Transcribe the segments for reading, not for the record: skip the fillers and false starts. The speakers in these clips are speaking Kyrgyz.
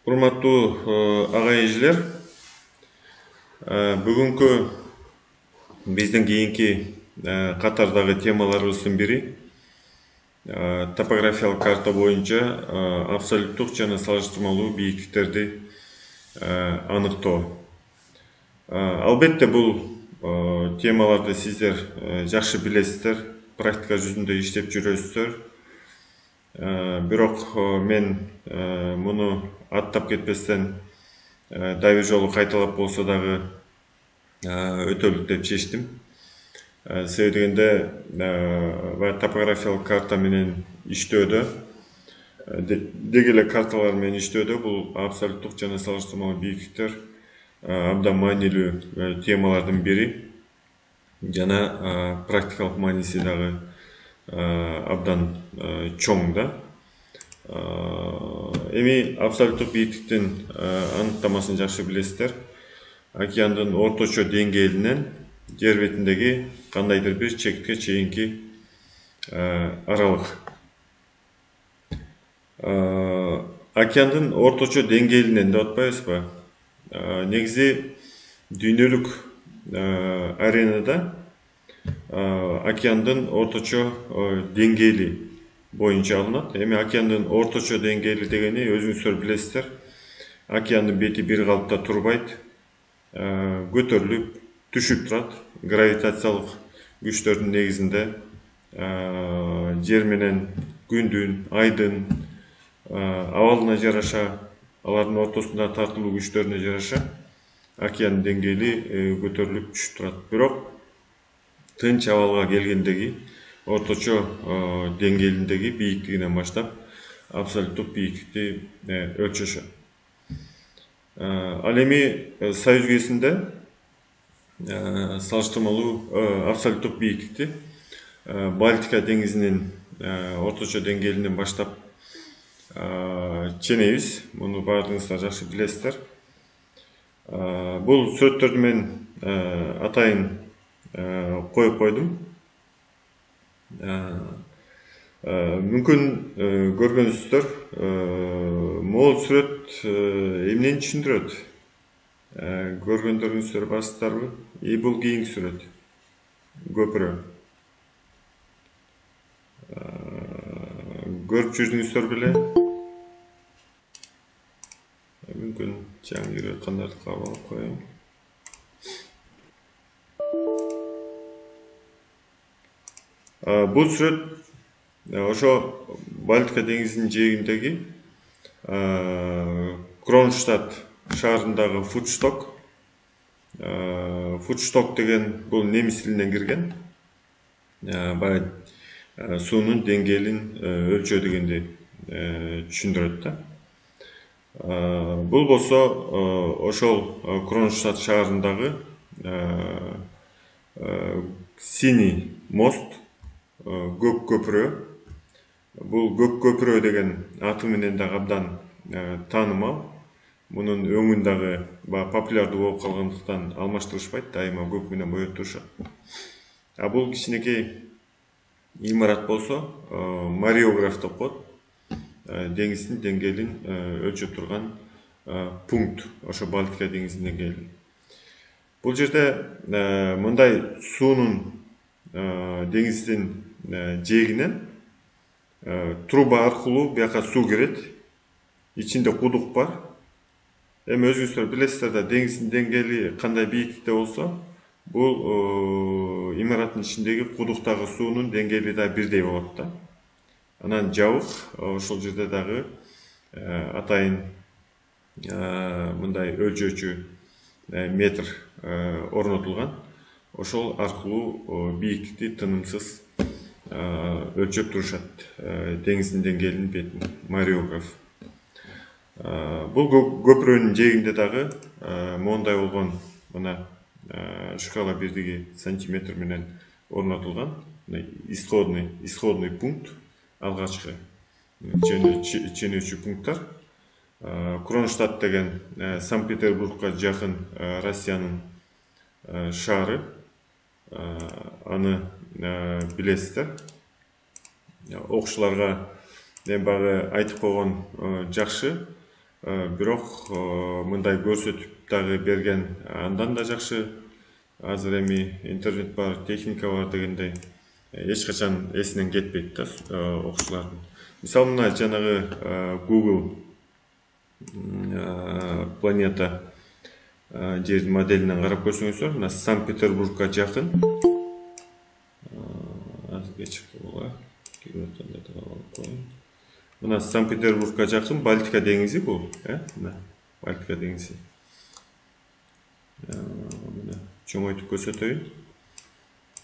Урматтуу агайыжылар, бүгүнкү биздин кийинки катардагы темаларыбыздын бири топографиялык карта боюнча абсолюттук жана салыштырмалуу бийиктиктерди аныктоо. Албетте бул темаларды сиздер жакшы билесиздер, практика жүзүндө иштеп жүрөсүздөр. Бирок мен муну аттап кетпестен дайыр жолу кайталап болсо дагы өтөлүк деп чечтим. Себеби дегенде топографиялык карта менен иштөөдө деги эле карталар менен иштөөдө бул абсолюттук жана салыштырмалуу бийиктиктер абдан маанилүү темалардын бири жана практикалык мааниси дагы абдан чоң да. Эми абсолюттук бийиктиктин аныктамасын жакшы билесиздер. Океандын орточо деңгээлинен жер бетиндеги кандайдыр бир чекитке чейинки аралык. Океандын орточо деңгээлинен деп атпайбызбы? Негизи дүйнөлүк аренада океандын орточо деңгээли боюнча алынат. Эми океандын орточо деңгээли дегени өзүңүздөр билесиздер. Океандын бети бир калыпта турбайт, көтөрүлүп, түшүп турат. Гравитациялык күчтөрдүн негизинде жер менен күндүн, айдын абалына жараша, алардын ортосундагы тартылуу күчтөрүнө жараша океандын деңгээли көтөрүлүп түшүп турат. Бирок тынч абалга келгендеги орточо деңгээлиндеги бийиктигинен баштап абсолюттук бийиктикти өлчөшөт. Ал эми Союз өлкөсүндө салыштырмалуу абсолюттук бийиктикти Балтика деңизинин орточо деңгээлинен баштап ченебиз. Муну баардыгыңыздар жакшы билесиздер. Бул сүрөттөрдү мен атайын коюп койдум. Мүмкүн көргөнсүздөр, могул сүрөт эмнени түшүндүрөт? Көргөндөрүңүздөр барсыздарбы? Бул кийинки сүрөт. Көпүрө. Көрүп жүрдүңүздөр беле? Мүмкүн жаңы кирип аткандарды кабыл алып коеюн. Бул сүрөт ошо Балтика деңизинин жээгиндеги Кронштадт шаарындагы Фудсток. Фудсток деген бул немис тилинен кирген. Баягы суунун деңгээлин өлчөө дегенди түшүндүрөт да. Бул болсо ошол Кронштадт шаарындагы Синий мост, көк көпүрө. Бул көк көпүрө деген аты менен дагы абдан таанымал. Мунун өңүн дагы популярдуу болуп калгандыктан алмаштырышпайт, дайыма көк менен боеп турушат. Бул кичинекей имарат болсо мариограф деп коет. Деңиздин деңгээлин өлчөп турган пункт, ошо Балтика деңизинин деңгээлин. Бул жерде мындай суунун деңиздин жээгинен труба аркылуу бияка суу кирет. Ичинде кудук бар. Эми өзүңүздөр билесиздер да, деңиздин деңгээли кандай бийиктикте болсо, бул имараттын ичиндеги кудуктагы суунун деңгээли да бирдей болот да. Анан жабык ошол жерде дагы атайын мындай өлчөөчү метр орнотулган. Ошол аркылуу бийиктикти тынымсыз өлчөп турушат деңиздин деңгээлинин бетин, мариограф. Бул көпүрөнүн жээгинде дагы моундай болгон мына шкала бирдиги сантиметр менен орнотулган исходный пункт, алгачкы ченөөчү пункттар. Кронштадт деген Санкт-Петербургка жакын Россиянын шаары. Аны билесиздер. Окуучуларга мен баягы айтып койгон жакшы. бирок мындай көрсөтүп дагы берген андан да жакшы. Азыр эми интернет бар, техника бар дегендей эч качан эсинен кетпейт да окуучулардын. Мисалы мына жанагы Google планета жердин моделинен карап көрсөңүздөр, мына Санкт-Петербургга жакын. Азыр кечирки боло. Мына Санкт-Петербургга жакын Балтика деңизи бул, мына Балтика деңизи. Мына чоңойтуп көрсөтөйүн.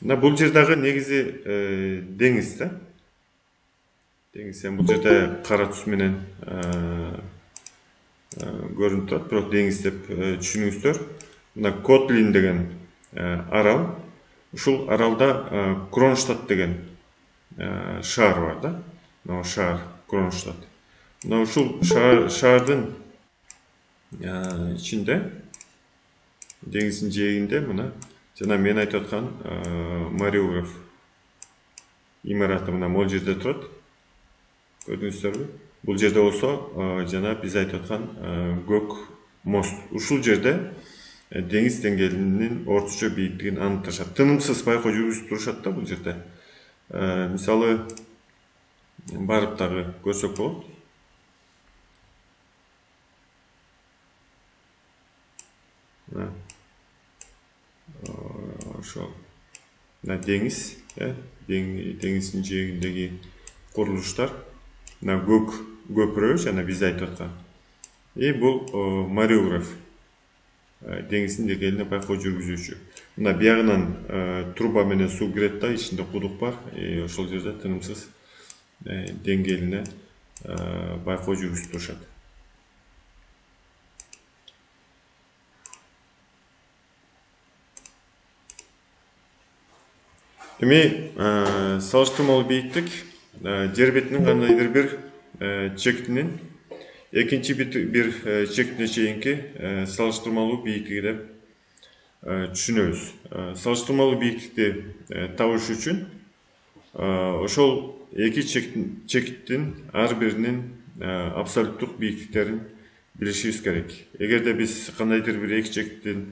Мына бул жер дагы негизи деңиз да. Деңиз, бул жерде кара түс менен көрүнүп турат, бирок деңиз деп түшүнүңүздөр. Мына Котлин деген арал. Ушул аралда Кронштадт деген шаар бар да. Мына шаар Кронштадт. Мына ушул шаардын ичинде, деңиздин жээгинде мына жана мен айтып аткан Мариуграф имараты мына могул жерде турат. Көрдүңүздөрбү? Бул жерде болсо жана биз айтып аткан көк мост. Ушул жерде деңиз деңгээлинин орточо бийиктигин аныкташат. Тынымсыз байкоо жүргүзүп турушат да бул жерде. Мисалы барып дагы көрсөк болот. Ошол мына деңиз, деңиздин жээгиндеги курулуштар, мына көк көпүрө жана биз айтып аткан. Бул Мариуграф деңиздин деңгээлине байкоо жүргүзүүчү. Мына биягынан труба менен суу кирет да, ичинде кудук бар. Ошол жерде тынымсыз деңгээлине байкоо жүргүзүп турушат. Эми салыштырмалуу бийиктик жер бетинин кандайдыр бир чектинин экинчи бир чектине чейинки салыштырмалуу бийиктиги деп түшүнөбүз. Салыштырмалуу бийиктикти табыш үчүн ошол эки чекиттин ар биринин абсолюттук бийиктиктерин билишибиз керек. Эгерде биз кандайдыр бир эки чекиттин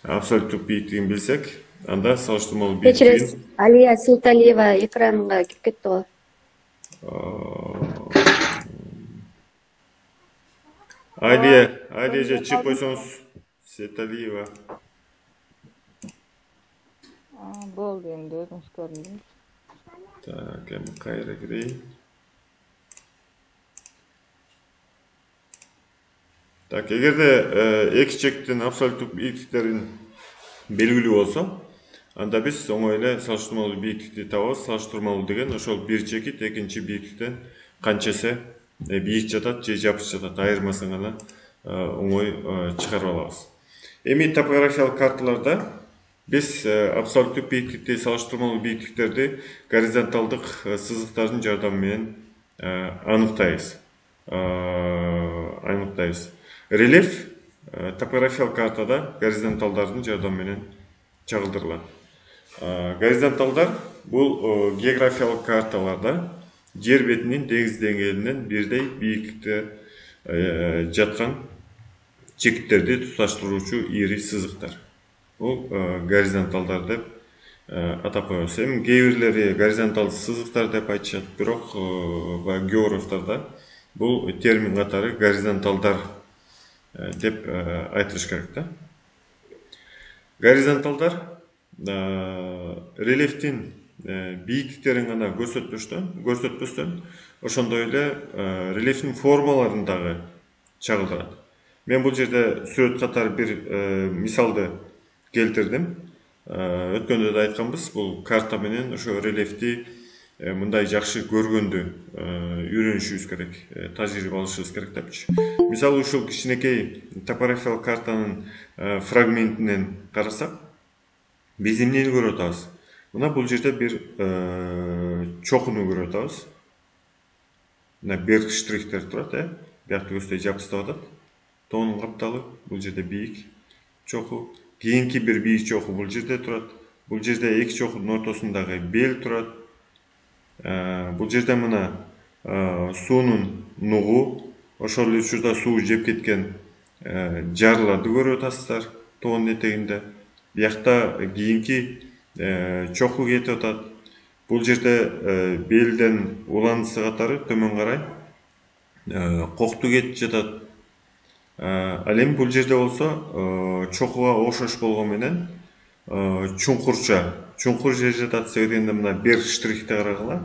абсолюттук бийиктигин билсек, анда салыштырмалуу бийиктигин. Кечиресиз, Алия Султалиева экранга кирип кетти го. Алия же чыгып койсоңуз, Султалиева. Болду, энди өзүңүз көрүндүңүз. Так, эми кайра кирейин. Так, эгерде эки чектин абсолюттук бийиктиктерин белгилүү болсо, анда биз оңой эле салыштырмалуу бийиктикти табабыз. Салыштырмалуу деген ошол бир чекит экинчи бийиктиктен канча эсе бийик жатат же жапыш жатат, айырмасын гана оңой чыгарып алабыз. Эми топографиялык карталарда биз абсолюттук бийиктикти, салыштырмалуу бийиктиктерди горизонталдык сызыктардын жардамы менен аныктайбыз. Рельеф топографиялык картада горизонталдардын жардамы менен чагылдырылат. Горизонталдар бул географиялык карталарда жер бетинин деңиз деңгээлинен бирдей бийиктикте жаткан чекиттерди туташтыруучу ири сызыктар. Бул горизонталдар деп атап коебуз. Эми кээ бирлери горизонтал сызыктар деп айтышат, бирок географтарда бул термин катары горизонталдар деп айтылыш керек да. Горизонталдар рельефтин бийиктиктерин гана көрсөтпөстөн, ошондой эле рельефтин формаларын дагы чагылдырат. Мен бул жерде сүрөт катары бир мисалды келтирдим. Өткөндө да айтканбыз, бул карта менен ошо рельефти мындай жакшы көргөндү үйрөнүшүбүз керек, тажрыйба алышыбыз керек депчи. Мисалы ушул кичинекей топографиялык картанын фрагментинен карасак, биз эмнени көрүп атабыз? Мына бул жерде бир чокуну көрүп атабыз. Мына берк штрихтер турат, биякты көздөй жабыстап атат. Тоонун капталы, бул жерде бийик чоку. Кийинки бир бийик чоку бул жерде турат. Бул жерде эки чокунун ортосундагы бел турат. Бул жерде мына суунун нугу, ошол эле учурда суу жеп кеткен жарларды көрүп атасыздар тоонун этегинде. Биякта кийинки чоку кетип атат. Бул жерде белден уланысы катары төмөн карай кокту кетип жатат. Ал эми бул жерде болсо чокуга окшош болгону менен чуңкур жер жатат. Себебинде мына бер штрихте карагыла.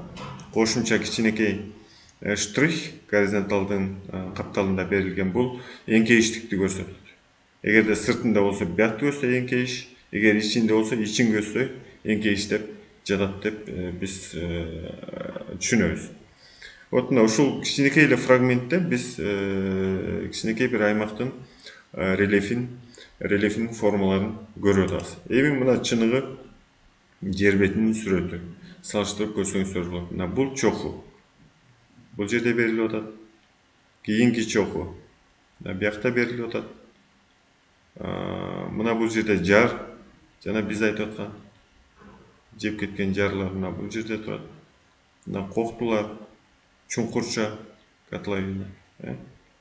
Кошумча кичинекей штрих горизонталдын капталында берилген. Бул эңкейиштикти көрсөтөт. Эгерде сыртында болсо биякты көрсө эңкейиш, эгер ичинде болсо ичин көрсө эңкейиш деп жатат деп биз түшүнөбүз. Вот мына ушул кичинекей эле фрагментте биз кичинекей бир аймактын рельефин формаларын көрүп атабыз. Эми мына чыныгы жер бетинин сүрөтү салыштырып көрсөңүздөр болот. Мына бул чоку. Бул жерде берилип атат. Кийинки чоку. Биякта берилип атат. Мына бул жерде жар, жана биз айтып аткан жеп кеткен жарлар мына бул жерде турат. Мына коктулар, чуңкурча котловина,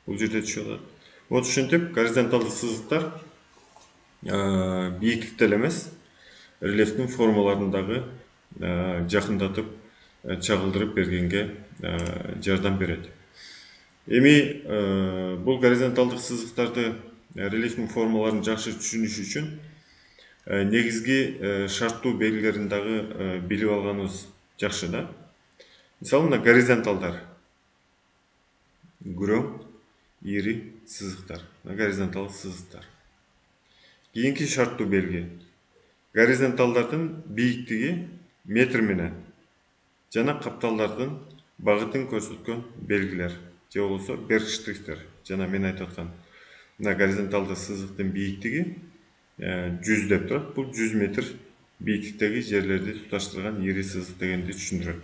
бул жерде түшүп атат. Вот ушинтип горизонталдык сызыктар бийиктикте эле эмес, рельефтин формаларын дагы жакындатып, чагылдырып бергенге жардам берет. Эми бул горизонталдык сызыктарды рельефтин формаларын жакшы түшүнүш үчүн негизги шарттуу белгилерин дагы билип алганыбыз жакшы да. Мисалы, мына горизонталдар. Күрөң, ири сызыктар. Горизонталдык сызыктар. Кийинки шарттуу белги. Горизонталдардын бийиктиги метр менен жана капталдардын багытын көрсөткөн белгилер. Же болбосо берг штрихтер. Жана мен айтып аткан. Мына горизонталдык сызыктын бийиктиги 100 деп турат. Бул 100 метр бийиктиктеги жерлерди туташтырган ири сызык дегенди түшүндүрөт.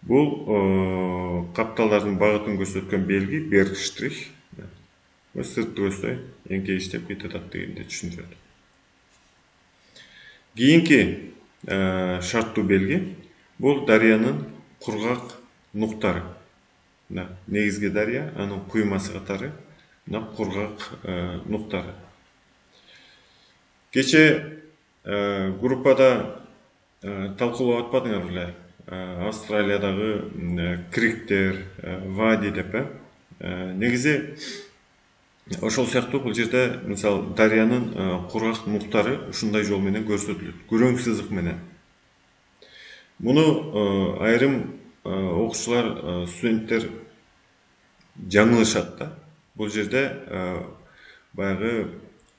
Бул капталдардын багытын көрсөткөн белги берг штрих. Сыртты көрсөй эңкейиштеп кетип атат дегенди түшүндүрөт. Кийинки шарттуу белги бул дарыянын кургак нуктары. Негизги дарыя, анын куймасы катары кургак нуктары. Кече группада талкуулап атпадыңар беле? Австралиядагы криктер, вади деп. Негизи ошол сыяктуу бул жерде мисалы дарыянын кургак нуктары ушундай жол менен көрсөтүлөт. Күрөң сызык менен. Муну айрым окуучулар, студенттер жаңылышат да. Бул жерде баягы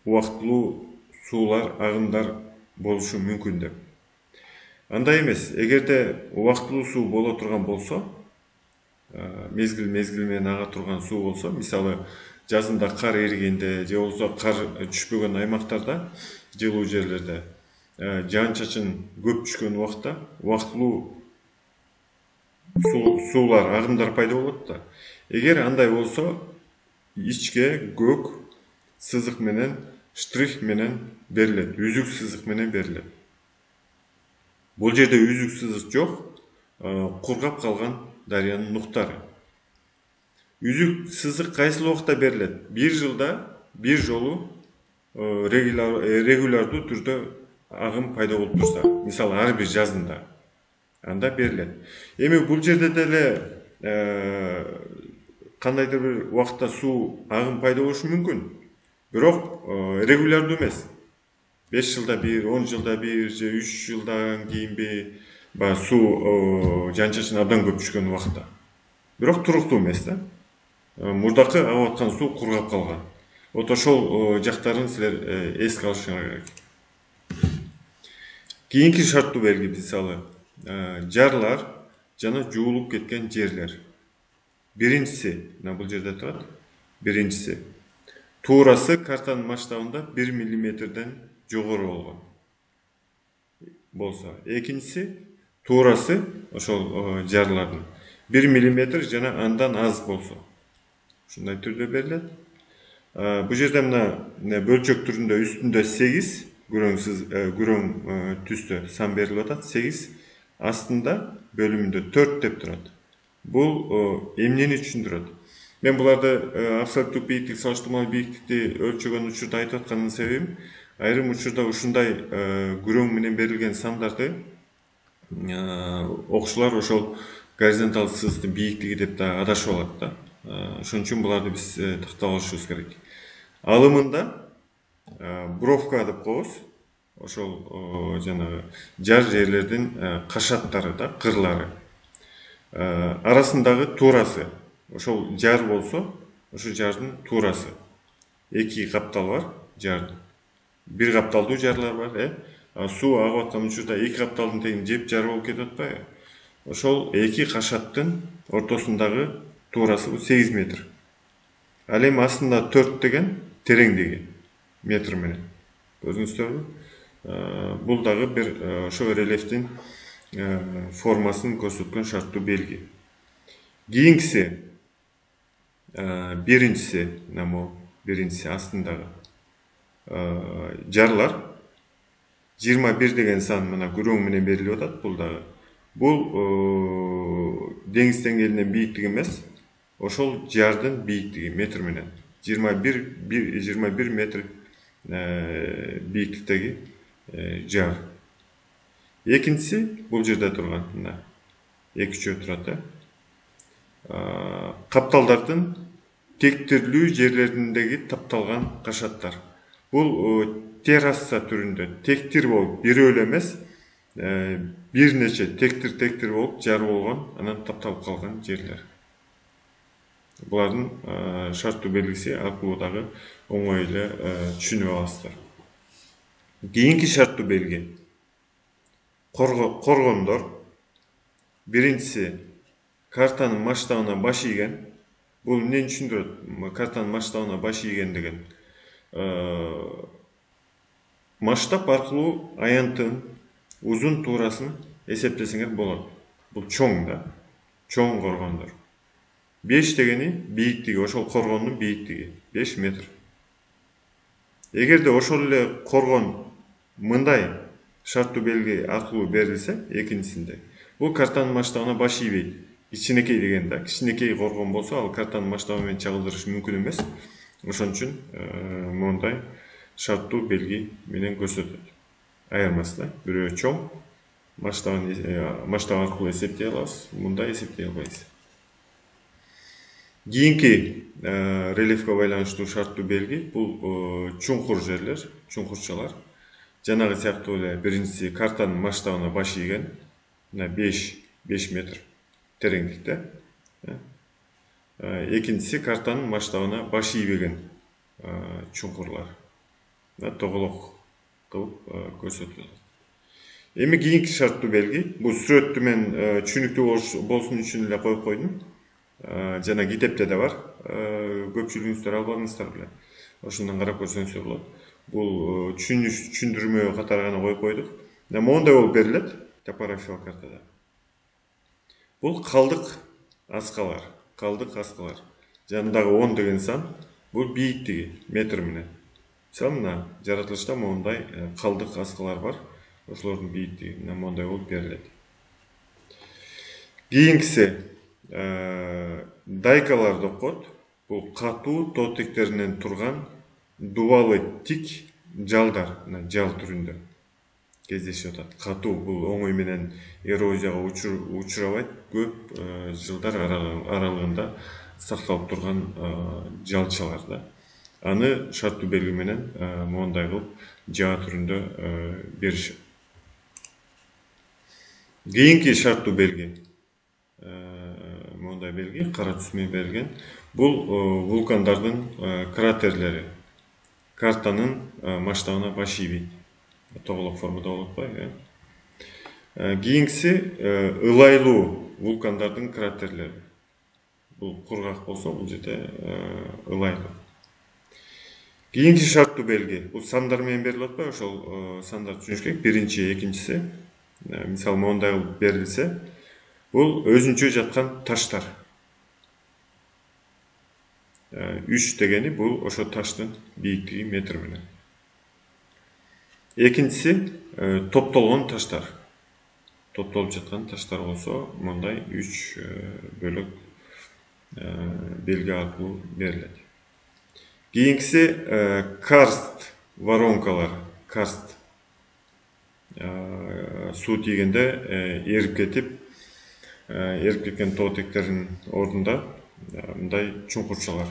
убактылуу суулар, агымдар болушу мүмкүн деп. Андай эмес. Эгерде убактылуу суу боло турган болсо, мезгил менен ага турган суу болсо, мисалы жазында кар эригенде же болбосо кар түшпөгөн аймактарда, жылуу жерлерде жаан-чачын көп түшкөн убакта убактылуу суулар, агымдар пайда болот да. Эгер андай болсо, ичке көк сызык менен, штрих менен берилет, үзүк сызык менен берилет. Бул жерде үзүк сызык жок, кургап калган дарыянын нуктары. Үзүк сызык кайсыл убакта берилет? Бир жылда бир жолу регулярдуу түрдө агым пайда болуп турса, мисалы ар бир жазында, анда берилет. Эми бул жерде деле кандайдыр бир убакта суу агым пайда болушу мүмкүн. Бирок регулярдуу эмес. 5 жылда бир, 10 жылда бир, же 3 жылдан кийинби суу жаан-чачын абдан көп түшкөн убакта. Бирок туруктуу эмес да. Мурдакы агып аткан суу кургап калган. Вот ошол жактарын силер эске алышыңар керек. Кийинки шарттуу белги мисалы жарлар жана жуулуп кеткен жерлер. Биринчиси, бул жерде турат. Биринчиси туурасы картанын масштабында 1 мм жогору болгон болсо. Экинчиси туурасы ошол жарлардын 1 мм жана андан аз болсо. Ушундай түрдө берилет. Бул жерде мына бөлчөк түрүндө үстүндө 8 күрөң түстө сан берилип атат. 8 астында бөлүмүндө 4 деп турат. Бул эмнени түшүндүрөт? Мен буларды абсолюттук бийиктик, салыштырмалуу бийиктикти өлчөгөн учурда айтып атканын себебим, айрым учурда ушундай күрөң менен берилген сандарды окуучулар ошол горизонталдык сызыктын бийиктиги деп да адашып алат да. Ошон үчүн буларды биз тактап алышыбыз керек. Алымында бровка деп коебуз. Ошол жанагы жар жерлердин кашаттары да, кырлары. Арасындагы туурасы. Ошол жар болсо, ошол жардын туурасы. Эки каптал бар жардын. Бир капталдуу жарлар бар, суу агып аткан учурда эки капталдын тегин жеп жар болуп кетип атпайбы? Ошол эки кашаттын ортосундагы туурасы 8 метр. Ал эми астында 4 деген тереңдиги метр менен. Көрдүңүздөрбү? Бул дагы бир ошо рельефтин формасын көрсөткөн шарттуу белги. Кийинкиси биринчиси астындагы жарлар 21 деген сан мына күрөң менен берилип атат. Бул дагы бул деңиз деңгээлинен бийиктик эмес, ошол жардын бийиктиги метр менен 21 метр бийиктиктеги жар. Экинчиси бул жерде турган, мына эки үчөө турат. Капталдардын тектирлүү жерлериндеги тапталган кашаттар. Бул терраса түрүндө тектир болуп, бирөө эле эмес, бир нече тектир болуп жар болгон, анан тапталып калган жерлер. Булардын шарттуу белгиси аркылуу дагы оңой эле түшүнүп аласыздар. Кийинки шарттуу белги коргондор. Биринчиси картанын масштабына баш ийген. Бул эмнени түшүндүрөт? Картанын масштабына баш ийген деген масштаб аркылуу аянтын узун туурасын эсептесеңер болот. Бул чоң да, чоң коргондор. 5 дегени бийиктиги, ошол коргондун бийиктиги 5 метр. Эгерде ошол эле коргон мындай шарттуу белги аркылуу берилсе, экинчисинде, бул картанын масштабына баш ийбейт. Кичинекей деген да, кичинекей коргон болсо, ал картанын масштабы менен чагылдырыш мүмкүн эмес. Ошон үчүн мондай шарттуу белги менен көрсөтөт. Айырмасы да, бирөө чоң, масштабы аркылуу эсептей алабыз, мындай эсептей албайбыз. Кийинки рельефке байланыштуу шарттуу белги бул чуңкур жерлер, чуңкурчалар. Жанагы сыяктуу эле биринчиси картанын масштабына баш ийген, 5 метр тереңдикте. Экинчиси картанын масштабына баш ийбеген чуңкурлар. Тоголок кылып көрсөтүлөт. Эми кийинки шарттуу белги, бул сүрөттү мен түшүнүктүү болсун үчүн эле коюп койдум. Жана китепте да бар, көпчүлүгүңүздөр албадыңыздар беле. Ошондон карап көрсөңүздөр болот. Бул түшүндүрмө катары гана коюп койдук. Мондай болуп берилет топографиялык картада. Бул калдык аскалар. Жанындагы 10 деген сан, бул бийиктиги метр менен. Мисалы, мына жаратылышта мондай калдык аскалар бар. Ошолордун бийиктиги мондай болуп берилет. Кийинкиси дайкалар деп коет. Бул катуу тоотектеринен турган дубалы тик жалдар, жал түрүндө кездешип атат. Катуу, бул оңой менен эрозияга учурабайт, көп жылдар аралыгында сакталып турган жалчалар да. Аны шарттуу белги менен мондай кылып жаа түрүндө беришет. Кийинки шарттуу белги, мондай белги кара түс менен берилген. Бул вулкандардын кратерлери. Картанын масштабына баш ийбейт. Тоголок формада болуп атпайбы? Кийинкиси ылайлуу вулкандардын кратерлери. Бул кургак болсо, бул жерде ылайлуу. Кийинки шарттуу белги, бул сандар менен берилип атпайбы? Ошол сандар түшүнүш керек. Биринчи, экинчиси. Мисалы, мондай болуп берилсе, бул өзүнчө жаткан таштар. 3 дегени бул ошо таштын бийиктиги метр менен. Экинчиси топтолгон таштар. Топтолуп жаткан таштар болсо, мондай 3 бөлөк белги аркылуу берилет. Кийинкиси карст воронкалар. Карст суу тийгенде эрип кеткен тоотектердин ордунда мындай чуңкурчалар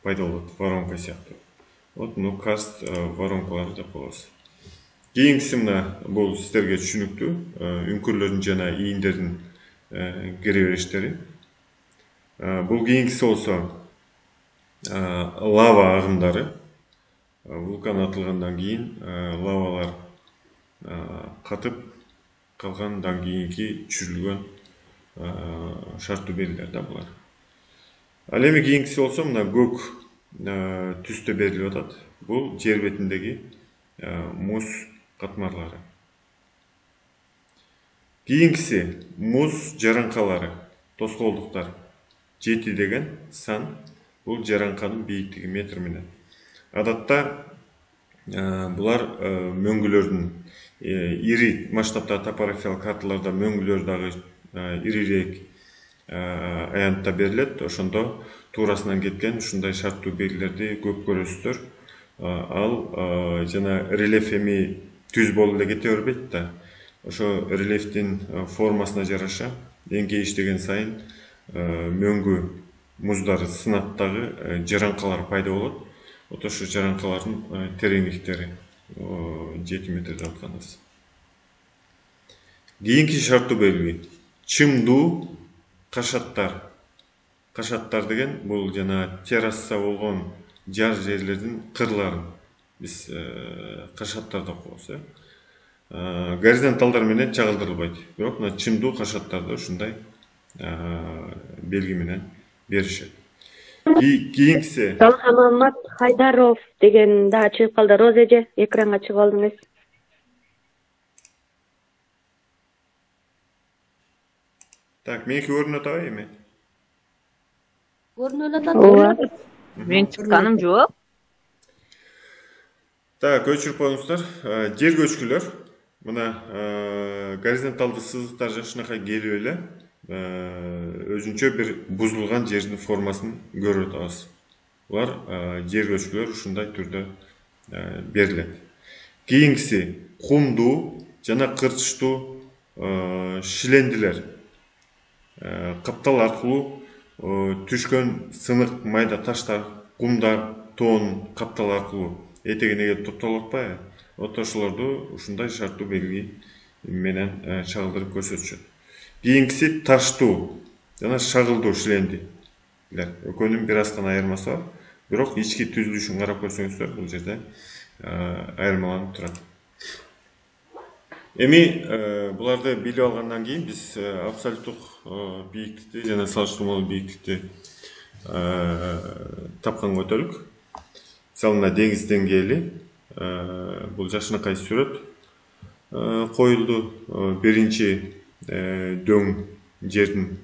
пайда болот, воронка сыяктуу. Вот карст воронкалары деп коебуз. Кийинкиси мына бул сиздерге түшүнүктүү үңкүрлөрдүн жана ийиндердин кире бериштери. Бул кийинкиси болсо лава агымдары. Вулкан атылгандан кийин лавалар катып калгандан кийинки түшүрүлгөн шарттуу белгилер да булар. Ал эми кийинкиси болсо мына көк түстө берилип атат. Бул жер бетиндеги муз катмарлары. Кийинкиси муз жаранкалары, тоскоолдуктар. 7 деген сан. Бул жаранканын бийиктиги метр менен. Адатта булар мөңгүлөрдүн ири масштабтагы топографиялык карталарда мөңгүлөр дагы ирирээк аянтта берилет. Ошондо туурасынан кеткен ушундай шарттуу белгилерди көп көрөсүздөр. Ал жана рельеф эми түз болуп эле кете бербейт да. Ошо рельефтин формасына жараша эңкейиштеген сайын мөңгү муздары сынат дагы жаранкалар пайда болот. Вот ошо жаранкалардын тереңдиктери 7 метр деп атканыбыз. Кийинки шарттуу белги чымдуу кашаттар. Кашаттар деген бул жана терраса болгон жар жерлердин кырларын биз кашаттар деп коебуз. Горизонталдар менен чагылдырылбайт. Бирок мына чымдуу кашаттарды ушундай белги менен беришет. Кийинкиси Талхамамат Хайдаров деген да чыгып калды. Роза эже, экранга чыгып алдыңыз. Так, меники көрүнүп атабы эми? Көрүнүп атат. Мен чыкканым жок. Так, өчүрүп коюңуздар. Жер көчкүлөр. Мына горизонталдуу сызыктар жакшынакай келип эле өзүнчө бир бузулган жердин формасын көрүп атабыз. Булар жер көчкүлөр ушундай түрдө берилет. Кийинкиси кумдуу жана кырчычтуу шилендилер. Каптал аркылуу түшкөн сынык майда таштар, кумдар, тоон каптал аркылуу этегине келип топтолуп атпайбы? Вот ошолорду ушундай шарттуу белги менен чагылдырып көрсөтүшөт. Кийинкиси таштуу жана шагылдуу шилендилер. Экөөнүн бир аз гана айырмасы бар. Бирок ички түзүлүшүн карап көрсөңүздөр бул жерде айырмаланып турат. Эми буларды билип алгандан кийин биз абсолюттук бийиктикти жана салыштырмалуу бийиктикти тапканга өтөлүк. Мисалы мына деңиз деңгээли бул жакшынакай сүрөт коюлду. Биринчи дөң жердин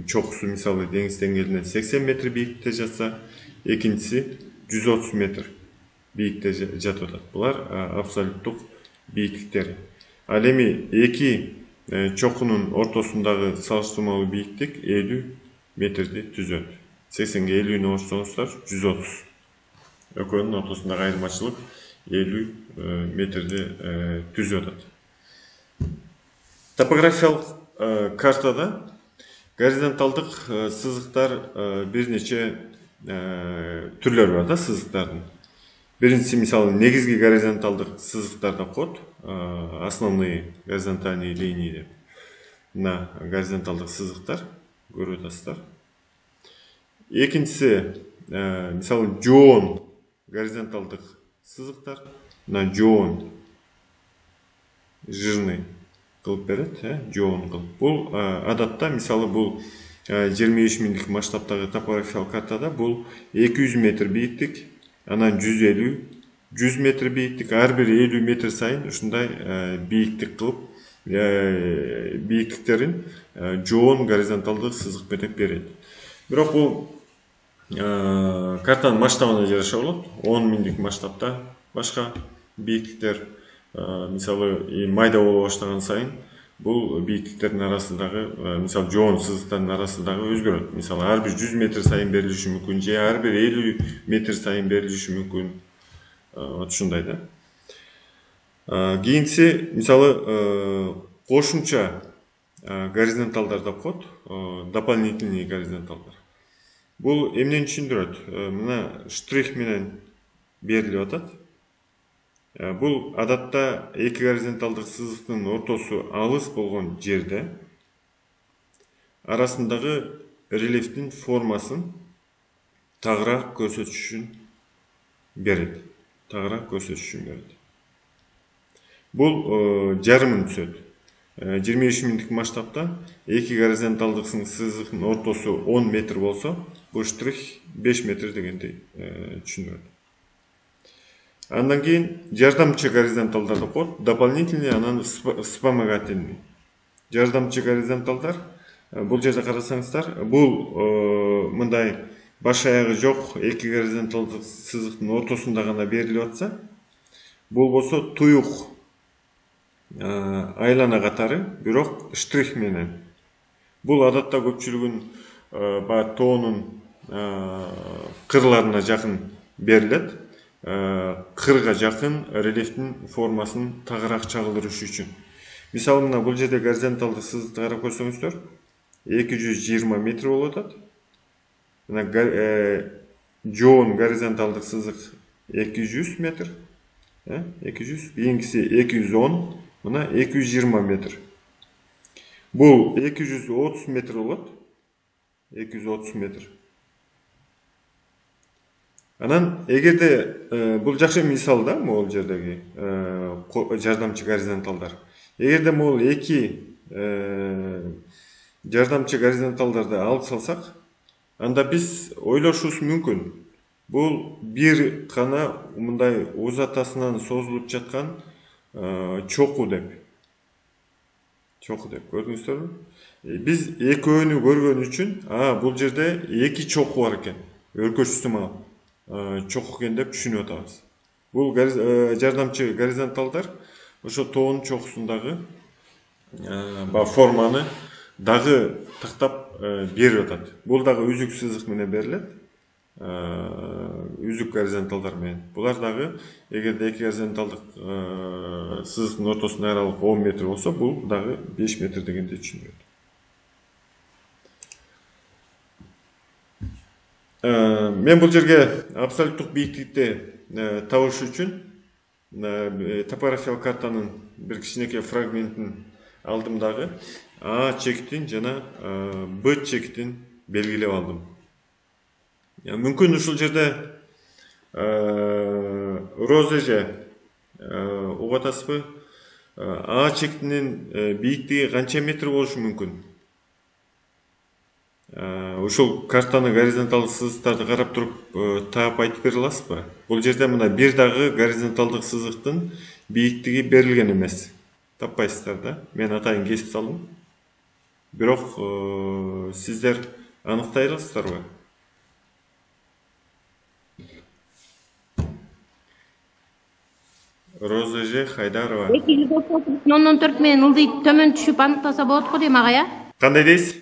чокусу мисалы деңиз деңгээлинен 80 метр бийиктикте жатса, экинчиси 130 метр бийиктикте жатып атат. Булар абсолюттук бийиктиктер. Ал эми эки чокунун ортосундагы салыштырмалуу бийиктик 50 метрди түзөт. 80ге 50-нү кошсоңуздар 130. Экөөнүн ортосундагы айырмачылык 50 метрди түзүп атат. Топографиялык картада горизонталдык сызыктар бир нече түрлөр бар да сызыктардын. Биринчиси мисалы негизги горизонталдык сызыктар деп коет. Основные горизонтальные линии деп. Мына горизонталдык сызыктар көрүп атасыздар. Экинчиси мисалы жоон горизонталдык сызыктар. Мына жоон жирный кылып берет, жоон кылып. Бул адатта мисалы бул 25 миңдик масштабтагы топографиялык картада бул 200 метр бийиктик, анан 150, 100 метр бийиктик, ар бир 50 метр сайын ушундай бийиктик кылып, бийиктиктерин жоон горизонталдык сызык менен берет. Бирок бул картанын масштабына жараша болот. 10 миңдик масштабта башка бийиктиктер мисалы майда боло баштаган сайын Бул бийиктиктердин арасындагы, мисалы жоон сызыктардын арасындагы өзгөрөт. Мисалы ар бир 100 метр сайын берилиши мүмкүн, же ар бир 50 метр сайын берилиши мүмкүн. Ушундай да. Кийинкиси мисалы кошумча горизонталдар деп коет, дополнительный горизонталдар. Бул эмнени түшүндүрөт? Мына штрих менен берилип атат. Бул адатта эки горизонталдык сызыктын ортосу алыс болгон жерде арасындагы рельефтин формасын тагыраак көрсөтүшүн берет. Бул жарымын түзөт. 23 миңдик масштабта эки горизонталдык сызыктын ортосу 10 метр болсо, бул штрих 5 метр дегенди түшүндүрөт. Андан кийин жардамчы горизонталдар деп коет, дополнительный, анан вспомогательный. Жардамчы горизонталдар, бул жерде карасаңыздар, бул мындай баш аягы жок эки горизонталдык сызыктын ортосунда гана берилип атса, бул болсо туюк айлана катары, бирок штрих менен. Бул адатта көпчүлүгүн тоонун кырларына жакын берилет. Кырга жакын рельефтин формасын тагыраак чагылдырыш үчүн. Мисалы мына бул жерде горизонталдык сызыкты карап көрсөңүздөр, 220 метр болуп атат. Мына жоон горизонталдык сызык 200 метр, 200, кийинкиси 210, мына 220 метр. Бул 230 метр болот. 230 метр. Анан эгерде бул жакшы мисал да, могул жердеги жардамчы горизонталдар. Эгерде могул эки жардамчы горизонталдарды алып салсак, анда биз ойлошубуз мүмкүн. Бул бир гана мындай узатасынан созулуп жаткан чоку деп. Көрдүңүздөрбү? Биз экөөнү көргөн үчүн, бул жерде эки чоку бар экен. Өркөчүсү мал. Чоку экен деп түшүнүп атабыз. Бул жардамчы горизонталдар ошо тоонун чокусундагы форманы дагы тактап берип атат. Бул дагы үзүк сызык менен берилет. Үзүк горизонталдар менен. Булар дагы эгерде эки горизонталдык сызыктын ортосунда аралык 10 метр болсо, бул дагы 5 метр дегенди түшүндүрөт. Мен бул жерге абсолюттук бийиктикти табыш үчүн топографиялык картанын бир кичинекей фрагментин алдым дагы. А чектин жана Б чектин белгилеп алдым. Мүмкүн ушул жерде розеже угуп атасызбы? А чектинин бийиктиги канча метр болушу мүмкүн? Ушул картаны горизонталдык сызыктарды карап туруп таап айтып бере аласызбы? Бул жерде мына бир дагы горизонталдык сызыктын бийиктиги берилген эмес. Таппайсыздар да? Мен атайын кесип салдым. Бирок сиздер аныктай аласыздарбы? Розеже Хайдарова. 236,4 менен ылдый төмөн түшүп аныктаса болот го дейм ага, я? Кандай дейсиз?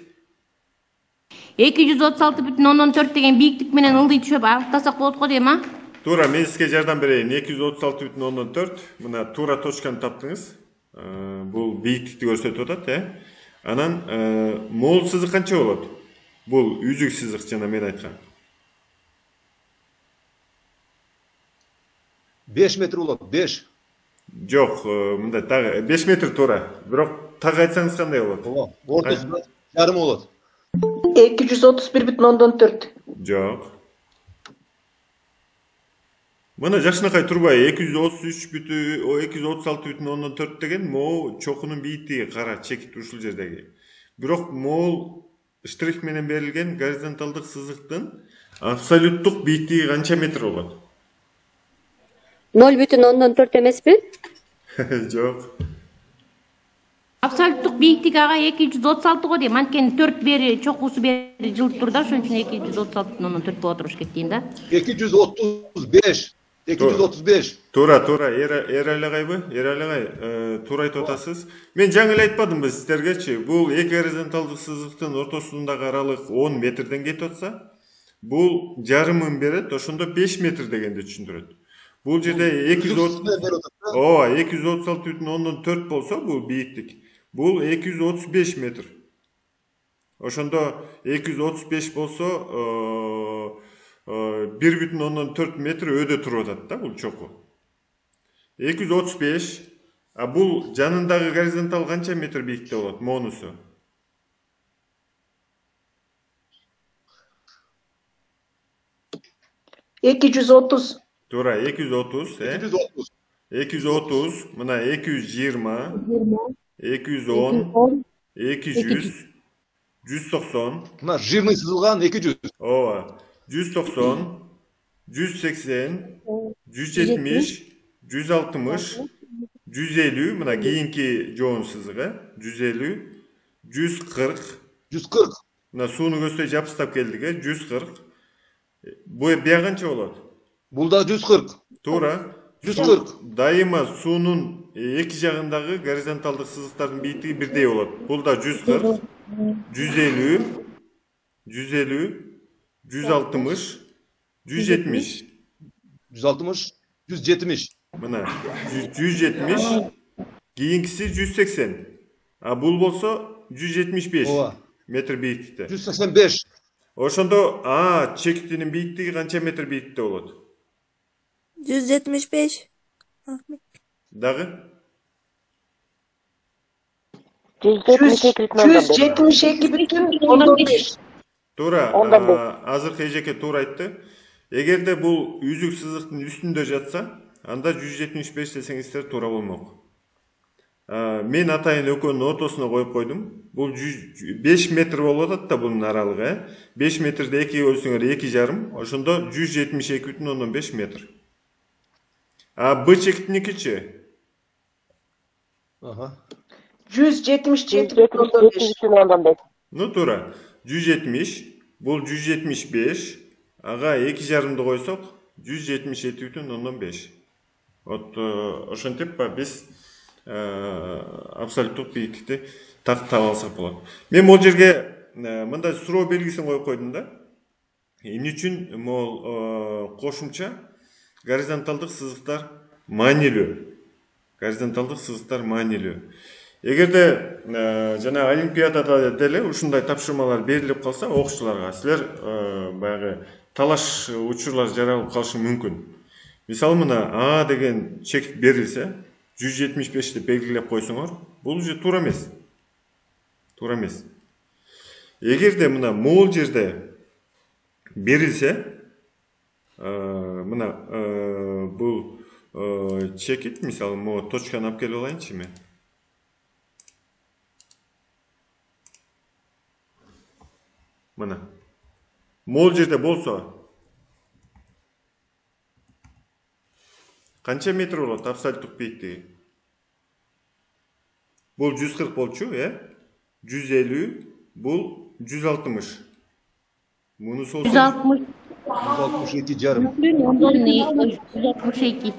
236,4 деген бийиктик менен ылдый түшүп аныктасак болот го дейм, а? Туура, мен сизге жардам берейин. 236,4. Мына туура точканы таптыңыз. Бул бийиктикти көрсөтүп атат, Анан могул сызык канча болот? Бул үзүк сызык жана мен айткан. 5 метр болот, 5. Жок, мындай тагы 5 метр туура. Бирок так айтсаңыз кандай болот? Ортосунда жарым болот. 231,4. Жок. Мына жакшынакай турбай 236,4 деген могу чокунун бийиктиги кара чекит ушул жердеги. Бирок могул штрих менен берилген горизонталдык сызыктын абсолюттук бийиктиги канча метр болот? 0,4 эмеспи? Жок. Абсолюттук бийиктиги ага 236 го дейм. Анткени 4 бери чокусу бери жылып тур да, ошон үчүн 236,4 боло туруш керек дейм да. 235. 235. Туура, Эрали агайбы? Эрали агай, туура айтып атасыз. Мен жаңы эле айтпадымбы сиздергечи? Бул эки горизонталдык сызыктын ортосундагы аралык 10 метрден кетип атса, бул жарымын берет, ошондо 5 метр дегенди түшүндүрөт. Бул жерде 236,4 болсо бул бийиктик. Бул 235 метр. Ошондо 235 болсо 1,4 метр өйдө туруп атат да бул чоку. 235, а бул жанындагы горизонтал канча метр бийикте болот, монусу? Туура, 230, 230, мына 220, 210, 200, 190. Мына жирный сызылган 200. Ооба. 190, 180, 170, 160, 150, мына кийинки жоон сызыгы, 150, 140, 140. мына сууну көздөй жапыстап келдик, 140. Буга канча болот? Бул да 140. Туура. 140. Дайыма суунун эки жагындагы горизонталдык сызыктардын бийиктиги бирдей болот. Бул да 140, 150, 150, 160, 170. 160, 170. Мына 170, кийинкиси 180. А бул болсо 175 Ооба. метр бийиктикте. 185. Ошондо чекитинин бийиктиги канча метр бийиктикте болот? 175. Дагы? 172,15. Туура, азыркы эжеке туура айтты. Эгерде бул үзүк сызыктын үстүндө жатса, анда 175 десеңиздер туура болмок. Мен атайын экөөнүн ортосуна коюп койдум. Бул 5 метр болуп атат да бунун аралыгы. 5 метрди 2 бөлсөңөр 2,5, ошондо 172,5 метр. Б чекитиникичи? 177,5. Ну туура. 170, бул 175, ага 2,5ды койсок 177,5. Вот ошентип биз абсолюттук бийиктикти таап алсак болот. Мен бул жерге мындай суроо белгисин коюп койдум да. Эмне үчүн могул кошумча горизонталдык сызыктар маанилүү. Горизонталдык сызыктар маанилүү. Эгерде жана олимпиадада деле ушундай тапшырмалар берилип калса окуучуларга, силер баягы талаш учурлар жаралып калышы мүмкүн. Мисалы мына А деген чек берилсе, 175 деп белгилеп койсоңор, бул уже туура эмес. Туура эмес. Эгерде мына могул жерде берилсе, мына бул чекит, мисалы могу точканы алып келип алайынчы мен. Мына. Могул жерде болсо канча метр болот абсолюттук бийиктиги? Бул 140 болчу, 150, бул 160. Муну сол 160. 162 жарым. 162.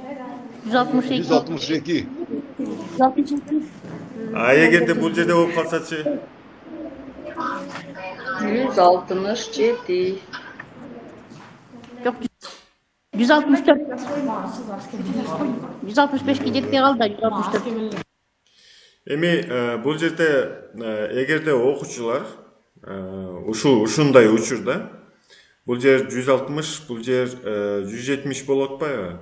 162. 162. Эгерде бул жерде болуп калсачы? 167. Жок. 164. 165 жетпей калды, 164. Эми бул жерде эгерде окуучулар ушундай учурда бул жер 160, бул жер 170 болуп атпайбы?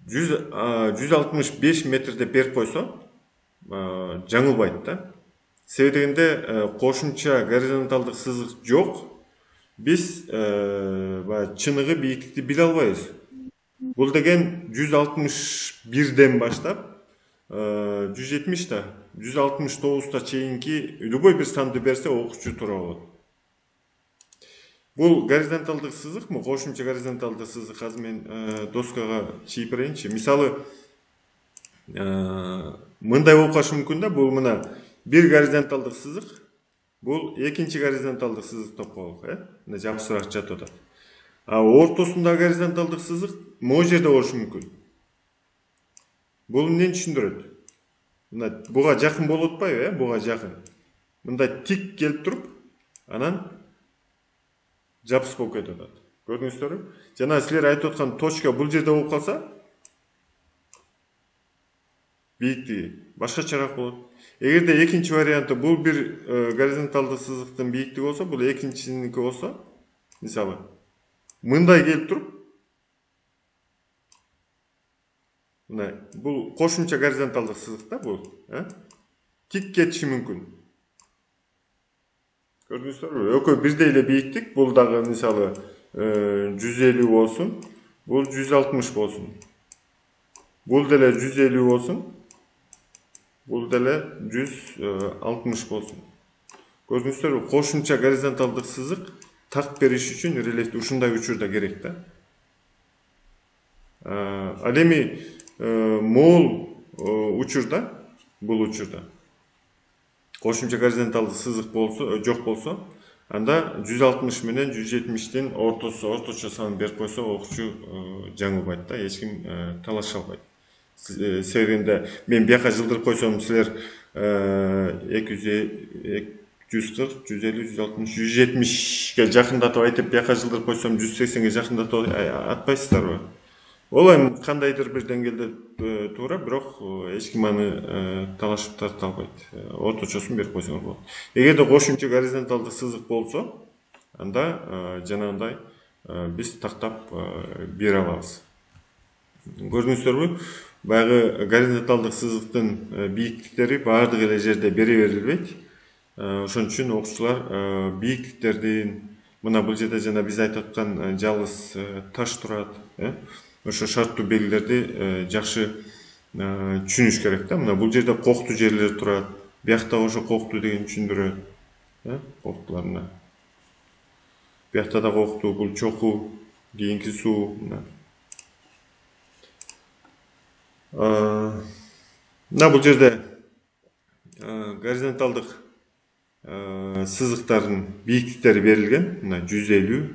165 метр деп берип койсо жаңылбайт да. Себеби дегенде кошумча горизонталдык сызык жок. Биз чыныгы бийиктикти биле албайбыз. Бул деген 161ден баштап 170 да, 169 чейинки любой бир санды берсе окуучу туура болот. Бул горизонталдык сызыкмы, кошумча горизонталдык сызык? Азыр мен доскага чийип берейинчи. Мисалы мындай болуп калышы мүмкүн да, бул мына бир горизонталдык сызык, бул экинчи горизонталдык сызык деп коелук, мына жапышыраак жатып атат. Ортосундагы горизонталдык сызык могу жерде болушу мүмкүн. Бул эмнени түшүндүрөт? Мына буга жакын болуп атпайбы, буга жакын. Мында тик келип туруп, анан жапсыз болуп кетип атат. Көрдүңүздөрбү? Жана силер айтып аткан точка бул жерде болуп калса, бийиктиги башкачараак болот. Эгерде экинчи варианты бул бир горизонталдык сызыктын бийиктиги болсо, бул экинчиники болсо, мисалы, мындай келип туруп, мына бул кошумча горизонталдык сызык да бул, тик кетиши мүмкүн. Көрдүңүздөрбү? Экөө бирдей эле бийиктик, бул дагы мисалы 150 болсун, бул 160 болсун. Бул деле 150 болсун, бул деле 160 болсун. Көрдүңүздөрбү? Кошумча горизонталдык сызык так бериш үчүн рельефти ушундай учурда керек да. Ал эми могул учурда, бул учурда кошумча горизонталдык сызык болсо, жок болсо, анда 160 менен 170-тин орточо санын берип койсо, окуучу жаңылбайт да, эч ким талаша албайт. Себебинде мен бияка жылдырып койсом, силер 200, 140, 150, 160, 170-ге жакындатып айтып, бияка жылдырып койсом, 180-ге жакындатып атпайсыздарбы? Ол эми кандайдыр бир деңгээлде туура, бирок эч ким аны талашып тарта албайт. Орточосун берип койсоңор болот. Эгерде кошумча горизонталдык сызык болсо, анда жанагындай биз тактап бере алабыз. Көрдүңүздөрбү? Баягы горизонталдык сызыктын бийиктиктери баардык эле жерде бере берилбейт. Ошон үчүн окуучулар бийиктиктердин, мына бул жерде жана биз айтып аткан жалгыз таш турат, ошо шарттуу белгилерди жакшы түшүнүш керек да. Мына бул жерде коктуу жерлер турат. Биякта ошо коктуу деген түшүндүрөт. Коктуларына. Биякта да коктуу, бул чокуу, кийинки суу. Мына бул жерде горизонталдык сызыктардын бийиктиктери берилген. Мына 150,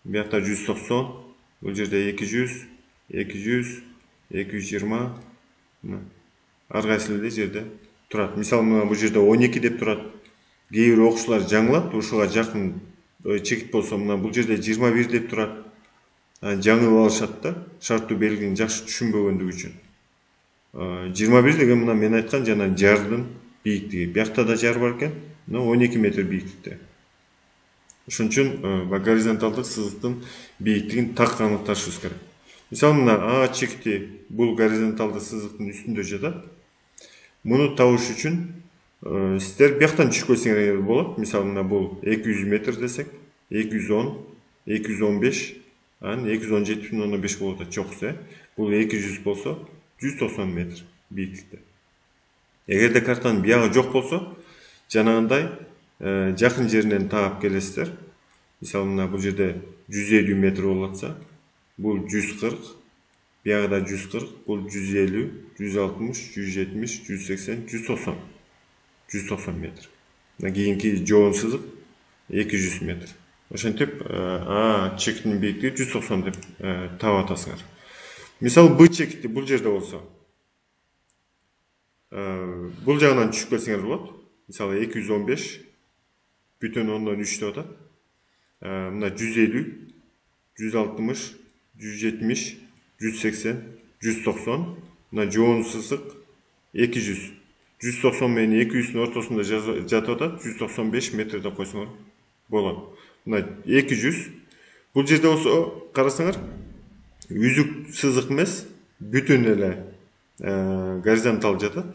биякта 190, бул жерде 200, 200, 220, ар кайсы эле жерде турат. Мисалы, мына бул жерде 12 деп турат. Кээ бир окуучулар жаңылат, ушуга жакын чекит болсо, мына бул жерде 21 деп турат. Жаңылып алышат да, шарттуу белгини жакшы түшүнбөгөндүгү үчүн. 21 деген мына мен айткан жана жардын бийиктиги. Биякта да жар бар экен, мына 12 метр бийиктикте. Ошон үчүн горизонталдык сызыктын бийиктигин так аныкташыбыз керек. Мисалы, мына А чекити бул горизонталдык сызыктын үстүндө жатат. Муну табыш үчүн сиздер бияктан түшүп койсоңор болот. Мисалы, мына бул 200 метр десек, 210, 215, анан 217,5 болот чокусу. Бул 200 болсо, 190 метр бийиктикте. Эгерде картанын биягы жок болсо, жанагындай жакын жеринен таап келесиздер. Мисалы, мына бул жерде 150 метр болуп атса, бул 140, биягы да 140, бул 150, 160, 170, 180, 190. 190 метр. Кийинки жоон сызык 200 метр. Ошентип А чекитинин бийиктиги 190 деп таап атасыңар. Мисалы, Б чекити бул жерде болсо, бул жагынан түшүп келсеңер болот. Мисалы, 215 бүтөн ондон 3 деп атат. Мына 150, 160, 170, 180, 190. Мына жоон сызык 200. 190 менен 200'ün ортосунда жатып атат. 195 метр деп койсоңор болот. Мына 200. Бул жерде болсо, карасаңар, үзүк сызык эмес, бүтүн эле горизонтал жатат.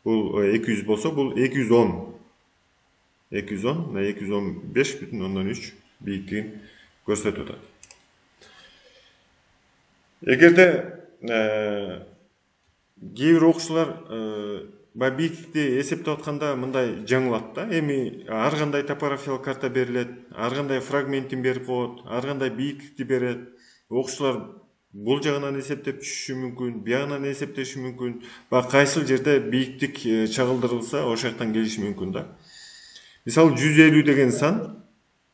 Бул 200 болсо, бул 210. 210, мына 215 бүтүн ондон 3 бийиктигин көрсөтүп атат. Эгерде кээ бир окуучулар бийиктикти эсептеп атканда мындай жаңылат да. Эми ар кандай топографиялык карта берилет, ар кандай фрагментин берип коет, ар кандай бийиктикти берет. Окуучулар бул жагынан эсептеп түшүшү мүмкүн, биягынан эсептеши мүмкүн. Кайсыл жерде бийиктик чагылдырылса, ошол жактан келиши мүмкүн да. Мисалы, 150 деген сан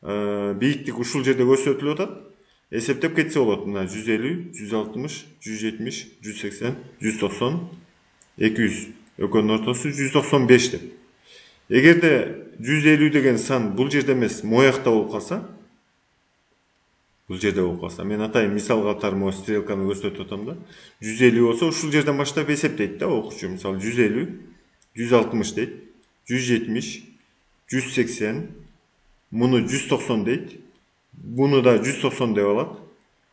бийиктик ушул жерде көрсөтүлүп атат. Эсептеп кетсе болот. Мына 150, 160, 170, 180, 190, 200. Экөөнүн ортосу 195 деп. Эгерде 150 деген сан бул жерде эмес, моякта болуп калса, бул жерде болуп калса, мен атайын мисал катары могу стрелканы көрсөтүп атам да. 150 болсо ушул жерден баштап эсептейт да окуучу. Мисалы 150, 160 дейт, 170, 180, муну 190 дейт. Буну да 190 деп алат.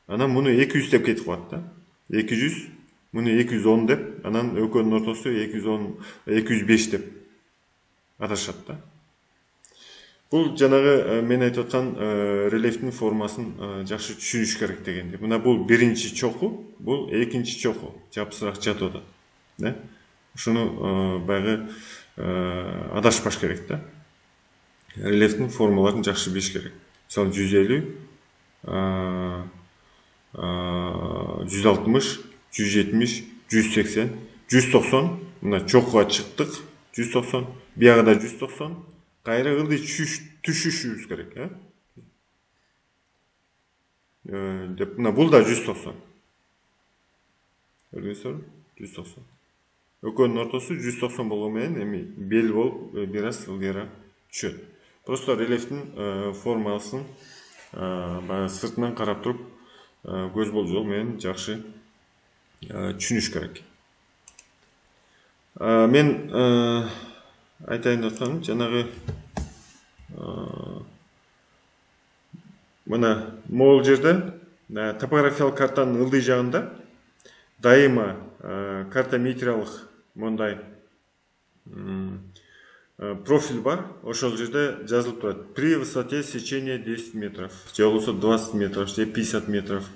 Анан муну 200 деп кетип калат да. 200, муну 210 деп, анан экөөнүн ортосу 210, 205 деп аташат да. Бул жанагы мен айтып аткан рельефтин формасын жакшы түшүнүш керек дегенди. Мына бул биринчи чоку, бул экинчи чоку, жапсыраак жатып атат. Да? Ушуну баягы адашпаш керек да. Рельефтин формаларын жакшы билиш керек. Мисалы 150, 160, 170, 180, 190, мына чокуга чыктык, 190, бияга да 190, кайра ылдый түшүшүбүз керек, деп мына бул да 190. Көрдүңүзбү? 190. Экөөнүн ортосу 190 болгон менен эми бел болуп бир аз ылдыйраак түшөт. Просто рельефтин формасын сыртынан карап туруп көз болжол менен жакшы түшүнүш керек. Мен айтайын деп атканым жанагы мына могул жерде топографиялык картанын ылдый жагында дайыма картометриялык мондай профиль бар. Ошол жерде жазылып турат. При высоте сечения 10 метров, же болбосо 20 метров, же 50 метров.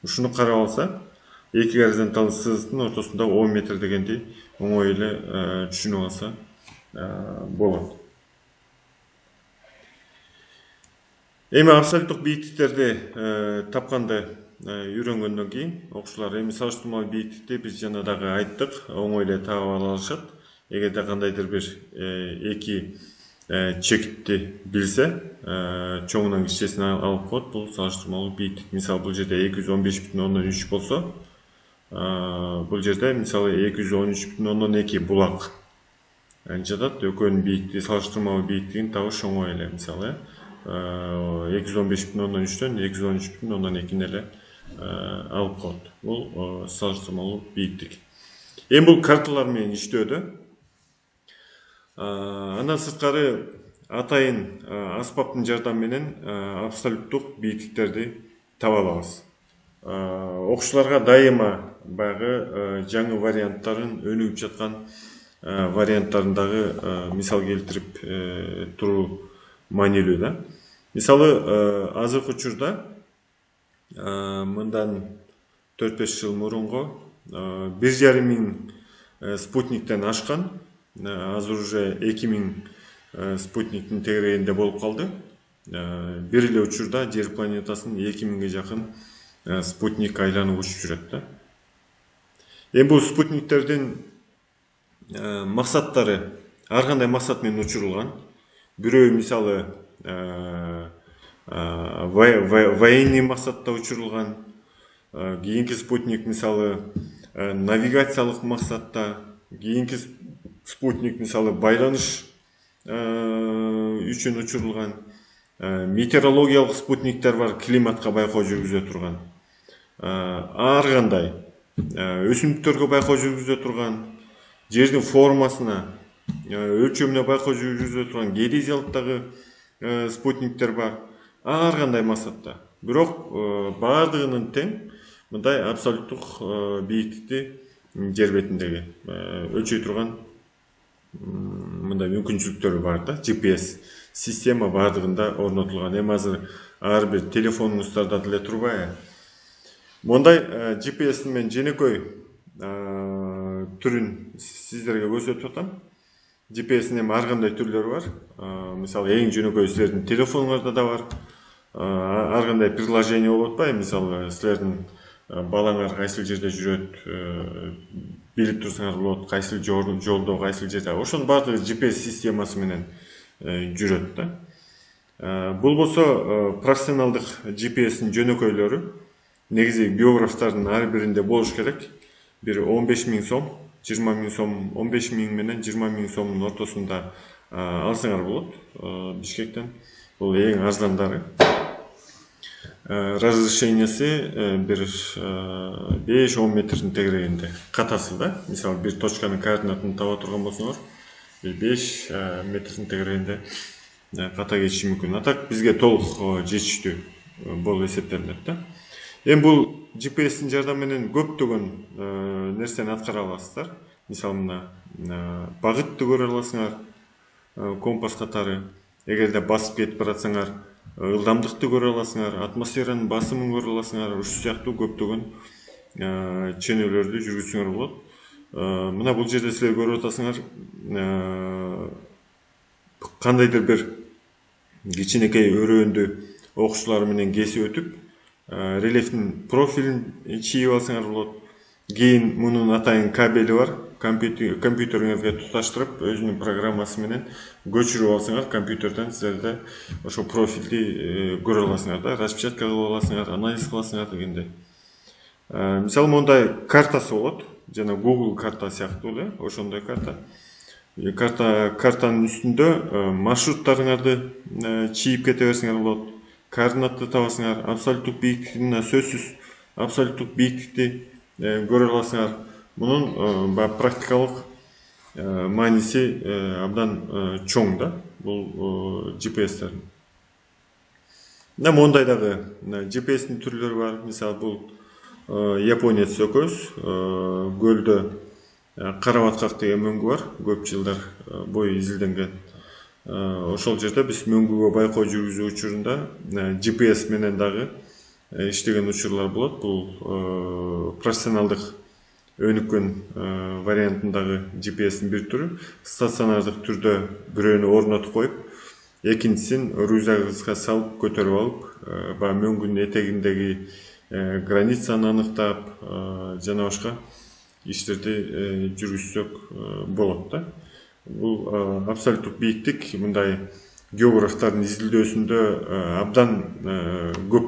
Ушуну карап алса, эки горизонталдуу сызыктын ортосунда 10 метр дегенди оңой эле түшүнүп алса болот. Эми абсолюттук бийиктиктерди тапканды үйрөнгөндөн кийин окуучулар эми салыштырмалуу бийиктикти биз жана дагы айттык, оңой эле таап ала алышат. Эгерде кандайдыр бир эки чекитти билсе, чоңунан кичесин алып коет. Бул салыштырмалуу бийиктик. Мисалы бул жерде 215,3 болсо, бул жерде мисалы 213,2 булак жатат. Экөөнүн бийиктиги салыштырмалуу бийиктигин табыш оңой эле. Мисалы 215,3төн 213,2 эле алып коет. Бул салыштырмалуу бийиктик. Эми бул карталар менен иштөөдө андан сырткары атайын аспаптын жардамы менен абсолюттук бийиктиктерди таба алабыз. Окуучуларга дайыма баягы жаңы варианттарын, өнүгүп жаткан варианттарындагы мисал келтирип туруу маанилүү да. Мисалы азыркы учурда мындан 4-5 жыл мурунку 1,5 миң спутниктен ашкан, азыр уже 2000 спутниктин тегерегинде болуп калды. Бир эле учурда Жер планетасын 2000ге жакын спутник айланып учуп жүрөт да. Эми бул спутниктердин максаттары ар кандай максат менен учурулган. Бирөө мисалы военный максатта учурулган, кийинки спутник мисалы навигациялык максатта, кийинки спутник мисалы байланыш үчүн учурулган, метеорологиялык спутниктер бар, климатка байкоо жүргүзө турган, ар кандай өсүмдүктөргө байкоо жүргүзө турган, жердин формасына, өлчөмүнө байкоо жүргүзө турган геодезиялыктагы спутниктер бар, ар кандай максатта. Бирок баардыгынын тең мындай абсолюттук бийиктикти жер бетиндеги өлчөй турган мындай мүмкүнчүлүктөрү бар да. GPS система баардыгында орнотулган. Эми азыр ар бир телефонуңуздарда деле турбайбы? Мондай GPS-тин мен женекөй түрүн сиздерге көрсөтүп атам. GPS-тин эми ар кандай түрлөрү бар. Мисалы эң жөнөкөй силердин телефонуңарда да бар. Ар кандай приложение болуп атпайбы? Мисалы силердин балаңар кайсыл жерде жүрөт, билип турсаңар болот, кайсыл жолдо, кайсыл жерде. Ошонун баардыгы GPS системасы менен жүрөт да. Бул болсо профессионалдык GPS-ин жөнөкөйлөрү негизи биографтардын ар биринде болуш керек. Бир 15.000 сом, 20.000 сом, 15.000 менен 20.000 сомдун ортосунда алсаңар болот Бишкектен. Бул эң арзандары. Разрешениясы бир 5-10 метрдин тегерегинде катасы да. Мисалы бир точканын координатын таба турган болсоңор, 5 метрдин тегерегинде ката кетиши мүмкүн. Атак бизге толук жетиштүү болуп эсептелинет да. Эми бул GPS-ин жардамы менен көптөгөн нерсени аткара аласыздар. Мисалы мына багытты көрө аласыңар, компас катары. Эгерде басып кетип баратсаңар, ылдамдыкты көрө аласыңар, атмосферанын басымын көрө аласыңар, ушул сыяктуу көптөгөн ченелерди жүргүзсөңөр болот. Мына бул жерде силер көрүп атасыңар, кандайдыр бир кичинекей өрөөндү окуучулар менен кесип өтүп, релефтин профилин чийип алсаңар болот. Кийин мунун атайын кабели бар, компьютериңизге туташтырып, өзүнүн программасы менен көчүрүп алсаңар, компьютерден силерде ошо профилди көрө аласыңар да, распечатка кылып аласыңар, анализ кыласыңар дегендей. Мисалы мондай картасы болот, жана Google карта сыяктуу эле, ошондой карта. Картанын үстүндө маршруттарыңарды чийип кете берсеңер болот. Координатты табасыңар, абсолюттук бийиктиктин сөзсүз абсолюттук бийиктикти көрө аласыңар. Мунун практикалык мааниси абдан чоң да, бул GPS-тердин. Мына мондай дагы GPS-тин түрлөрү бар. Мисалы бул японец экөөбүз көлдө Карабаткак деген мөңгү бар, көп жылдар бою изилденген. Ошол жерде биз мөңгүгө байкоо жүргүзүү учурунда GPS менен дагы иштеген учурлар болот. Бул профессионалдык өнүккөн вариантындагы GPS-тин бир түрү. Стационардык түрдө бирөөнү орнотуп коюп, экинчисин рюкзагыңызга салып көтөрүп алып, баягы мөңгүнүн этегиндеги границаны аныктап, жана башка иштерди жүргүзсөк болот да. Бул абсолюттук бийиктик мындай географтардын изилдөөсүндө абдан көп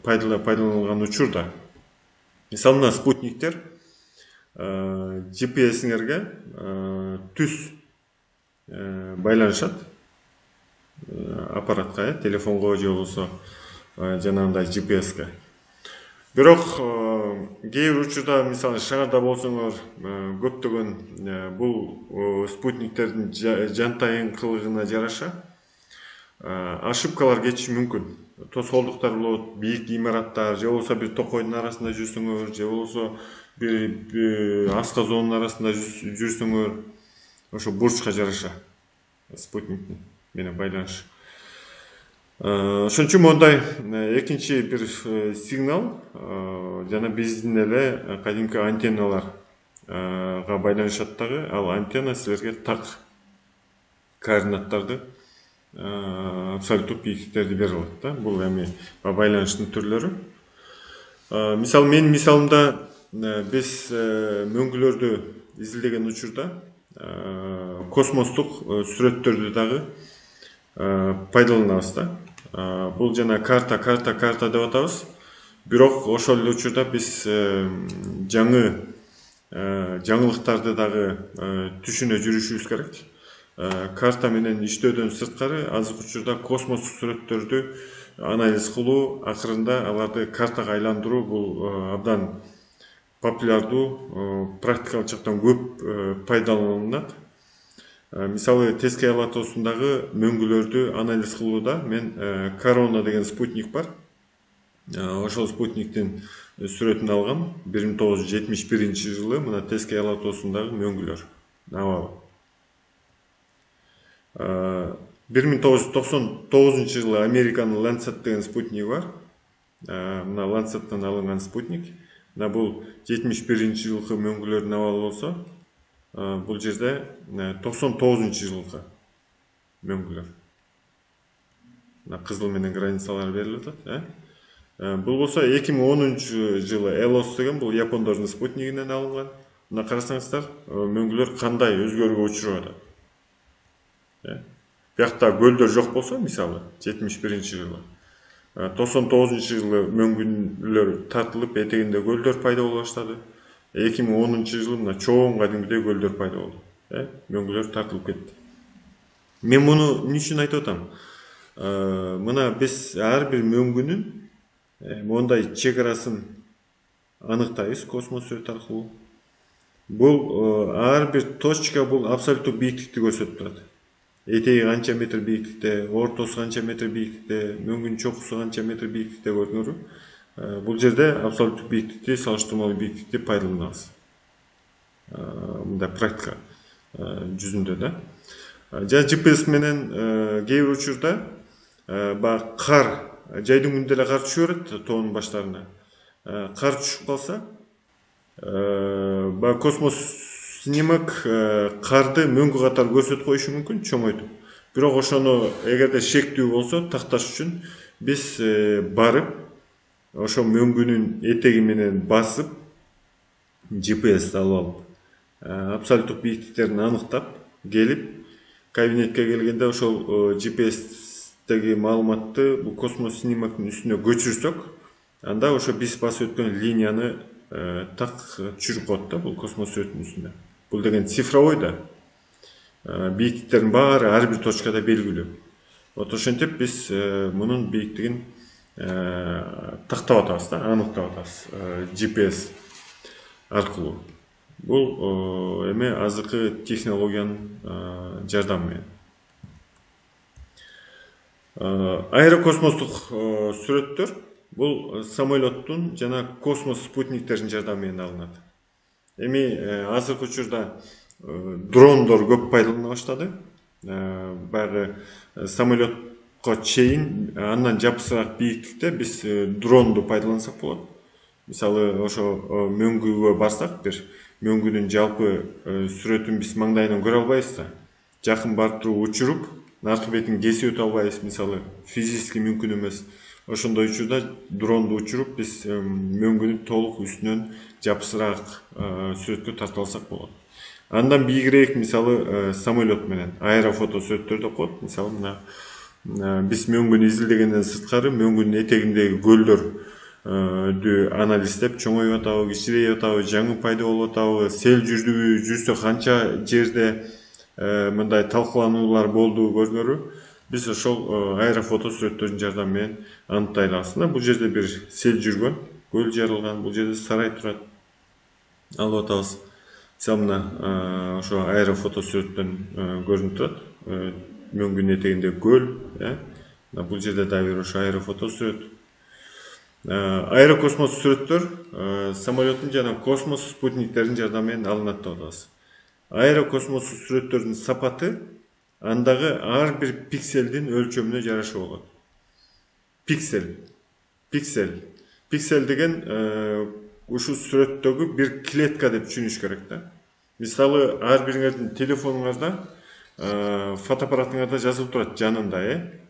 пайдаланылган учурда. Мисалы мына спутниктер GPS-иңерге түз байланышат аппаратка, телефонго же болбосо жанагындай GPS-ке. Бирок кээ бир учурда мисалы шаарда болсоңор, көптөгөн бул спутниктердин жантайыңкылыгына жараша ошибкалар кетиши мүмкүн. Тоскоолдуктар болот, бийик имараттар, же болбосо бир токойдун арасында жүрсөңөр, же болбосо бир асказоонун арасында жүрсөңөр, ошо бурчка жараша спутник менен байланыш. Ошон үчүн мондай экинчи бир сигнал жана биздин эле кадимки антенналарга байланышат дагы. Ал антенна силерге так координаттарды, абсолюттук бийиктиктерди бере алат да. Бул эми байланыштын түрлөрү. Мисалы менин мисалымда биз мөңгүлөрдү изилдеген учурда космостук сүрөттөрдү дагы пайдаланабыз да. Бул жана карта деп атабыз. Бирок ошол эле учурда биз жаңылыктарды дагы түшүнө жүрүшүбүз керек. Карта менен иштөөдөн сырткары азыркы учурда космостук сүрөттөрдү анализ кылуу, акырында аларды картага айландыруу бул абдан популярдуу, практикалык жактан көп пайдаланылат. Мисалы Тескей ала тоосундагы мөңгүлөрдү анализ кылууда мен Корона деген спутник бар. Ошол спутниктин сүрөтүн алгам 1971 жылы мына Тескей ала тоосундагы мөңгүлөр абалы. 1999 жылы Американын Lancet деген спутниги бар. Мына Lancet'тан алынган спутник. Мына бул 71 жылкы мөңгүлөрдүн абалы болсо, бул жерде 99 жылкы мөңгүлөр. Мына кызыл менен границалар берилип атат. Бул болсо 2010 жылы Элос деген бул япондордун спутнигинен алынган. Мына карасаңыздар, мөңгүлөр кандай өзгөрүүгө учурап атат. Биякта көлдөр жок болсо, мисалы 71-жылы, 99-жылы мөңгүнлөр тартылып, этегинде көлдөр пайда боло баштады. 2010-жылы мына чоң кадимгидей көлдөр пайда болду. Мөңгүлөр тартылып кетти. Мен муну эмне үчүн айтып атам? Мына биз ар бир мөңгүнүн мондай чегарасын аныктайбыз космос сүрөт аркылуу. Бул ар бир точка бул абсолюттук бийиктикти көрсөтүп турат. Этеги канча метр бийиктикте, ортосу канча метр бийиктикте, мөңгүнүн чокусу канча метр бийиктикте көрдүңөрбү? Бул жерде абсолюттук бийиктикти, салыштырмалуу бийиктикти пайдаланабыз. Мындай практика жүзүндө да. Жана GPS менен кээ бир учурда баягы кар, жайдын күнүндө эле кар түшүп берет тоонун баштарына. Кар түшүп калса, баягы космос снимок карды мөңгү катары көрсөтүп коюшу мүмкүн, чоңойтуп. Бирок ошону эгерде шектүү болсо такташ үчүн биз барып, ошо мөңгүнүн этеги менен басып, GPS алып, абсолюттук бийиктиктерин аныктап, келип, кабинетке келгенде ошол GPS-теги маалыматты бул космос снимоктун үстүнө көчүрсөк, анда ошо биз басып өткөн линияны так түшүрүп коет да, бул космос сүрөтүнүн үстүнө. Бул деген цифровой да. Бийиктиктердин баары ар бир точкада белгилүү. Вот ошентип биз мунун бийиктигин тактап атабыз да, аныктап атабыз GPS аркылуу. Бул эме азыркы технологиянын жардамы менен. Аэрокосмостук сүрөттөр бул самолеттун жана космос спутниктердин жардамы менен алынат. Эми азыркы учурда дрондор көп пайдалана баштады. Баягы самолетко чейин андан жапысыраак бийиктикте биз дронду пайдалансак болот. Мисалы, ошо мөңгүгө барсак, бир мөңгүнүн жалпы сүрөтүн биз маңдайынан көрө албайбыз да. Жакын барып туруп учуруп, наркы бетин кесип өтө албайбыз, мисалы, физически мүмкүн эмес. Ошондой учурда дронду учуруп биз мөңгүнүн толук үстүнөн жапысыраак сүрөткө тартып алсак болот. Андан бийигирээк, мисалы, самолет менен аэрофото сүрөттөр деп коет. Мисалы, мына биз мөңгүнү изилдегенден сырткары мөңгүнүн этегиндеги көлдөрдү анализдеп, чоңоюп атабы, кичирейип атабы, жаңы пайда болуп атабы, сел жүрдүбү, жүрсө канча жерде мындай талкуулануулар болду көрдүңөрбү? Биз ошол аэрофото сүрөттөрдүн жардамы менен аныктай алабыз. Бул жерде бир сел жүргөн, көл жарылган, бул жерде сарай турат. Алып атабыз. Мисалы, мына ошо аэрофото сүрөттөн көрүнүп турат. Мөңгүнүн этегинде көл, бул жерде дагы бир ошо аэрофото сүрөт. Аэрокосмос сүрөттөр самолеттун жана космос спутниктердин жардамы менен алынат деп атабыз. Аэрокосмос сүрөттөрдүн сапаты андагы ар бир пикселдин өлчөмүнө жараша болот. Пиксель деген ушул сүрөттөгү бир клетка деп түшүнүш керек да. Мисалы, ар бириңердин телефонуңарда, фотоаппаратыңарда жазылып турат жанында,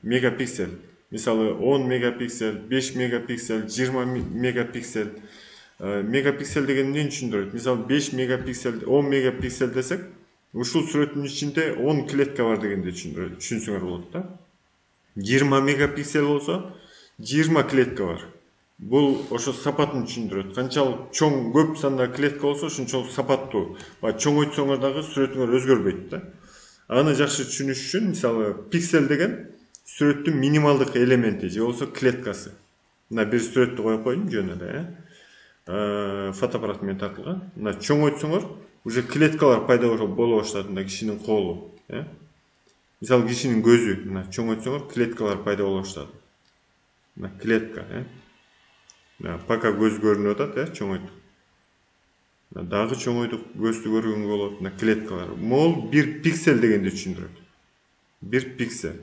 мегапиксель. Мисалы, 10 мегапиксель, 5 мегапиксель, 20 мегапиксель. Мегапиксель деген эмнени түшүндүрөт? Мисалы, 5 мегапиксель, 10 мегапиксель десек, ушул сүрөттүн ичинде 10 клетка бар дегенди түшүнсөңөр болот да. 20 мегапиксель болсо, 20 клетка бар. Бул ошо сапатын түшүндүрөт. Канчалык чоң көп санда клетка болсо, ошончолук сапаттуу. Чоңойтсоңор дагы сүрөтүңөр өзгөрбөйт да. Аны жакшы түшүнүш үчүн, мисалы, пиксель деген сүрөттүн минималдык элементи же болсо клеткасы. Мына бир сүрөттү коюп койдум жөн эле, фотоаппарат менен тартылган. Мына чоңойтсоңор уже клеткалар пайда боло баштады, мына кишинин колу, мисалы, кишинин көзү, мына чоңойтсоңор клеткалар пайда боло баштады. Мына клетка, пока көз көрүнүп атат, чоңойтуп. Дагы чоңойтуп, көздү көргөнгө болот, мына клеткалар. Мол бир пиксель дегенди түшүндүрөт. Бир пиксель.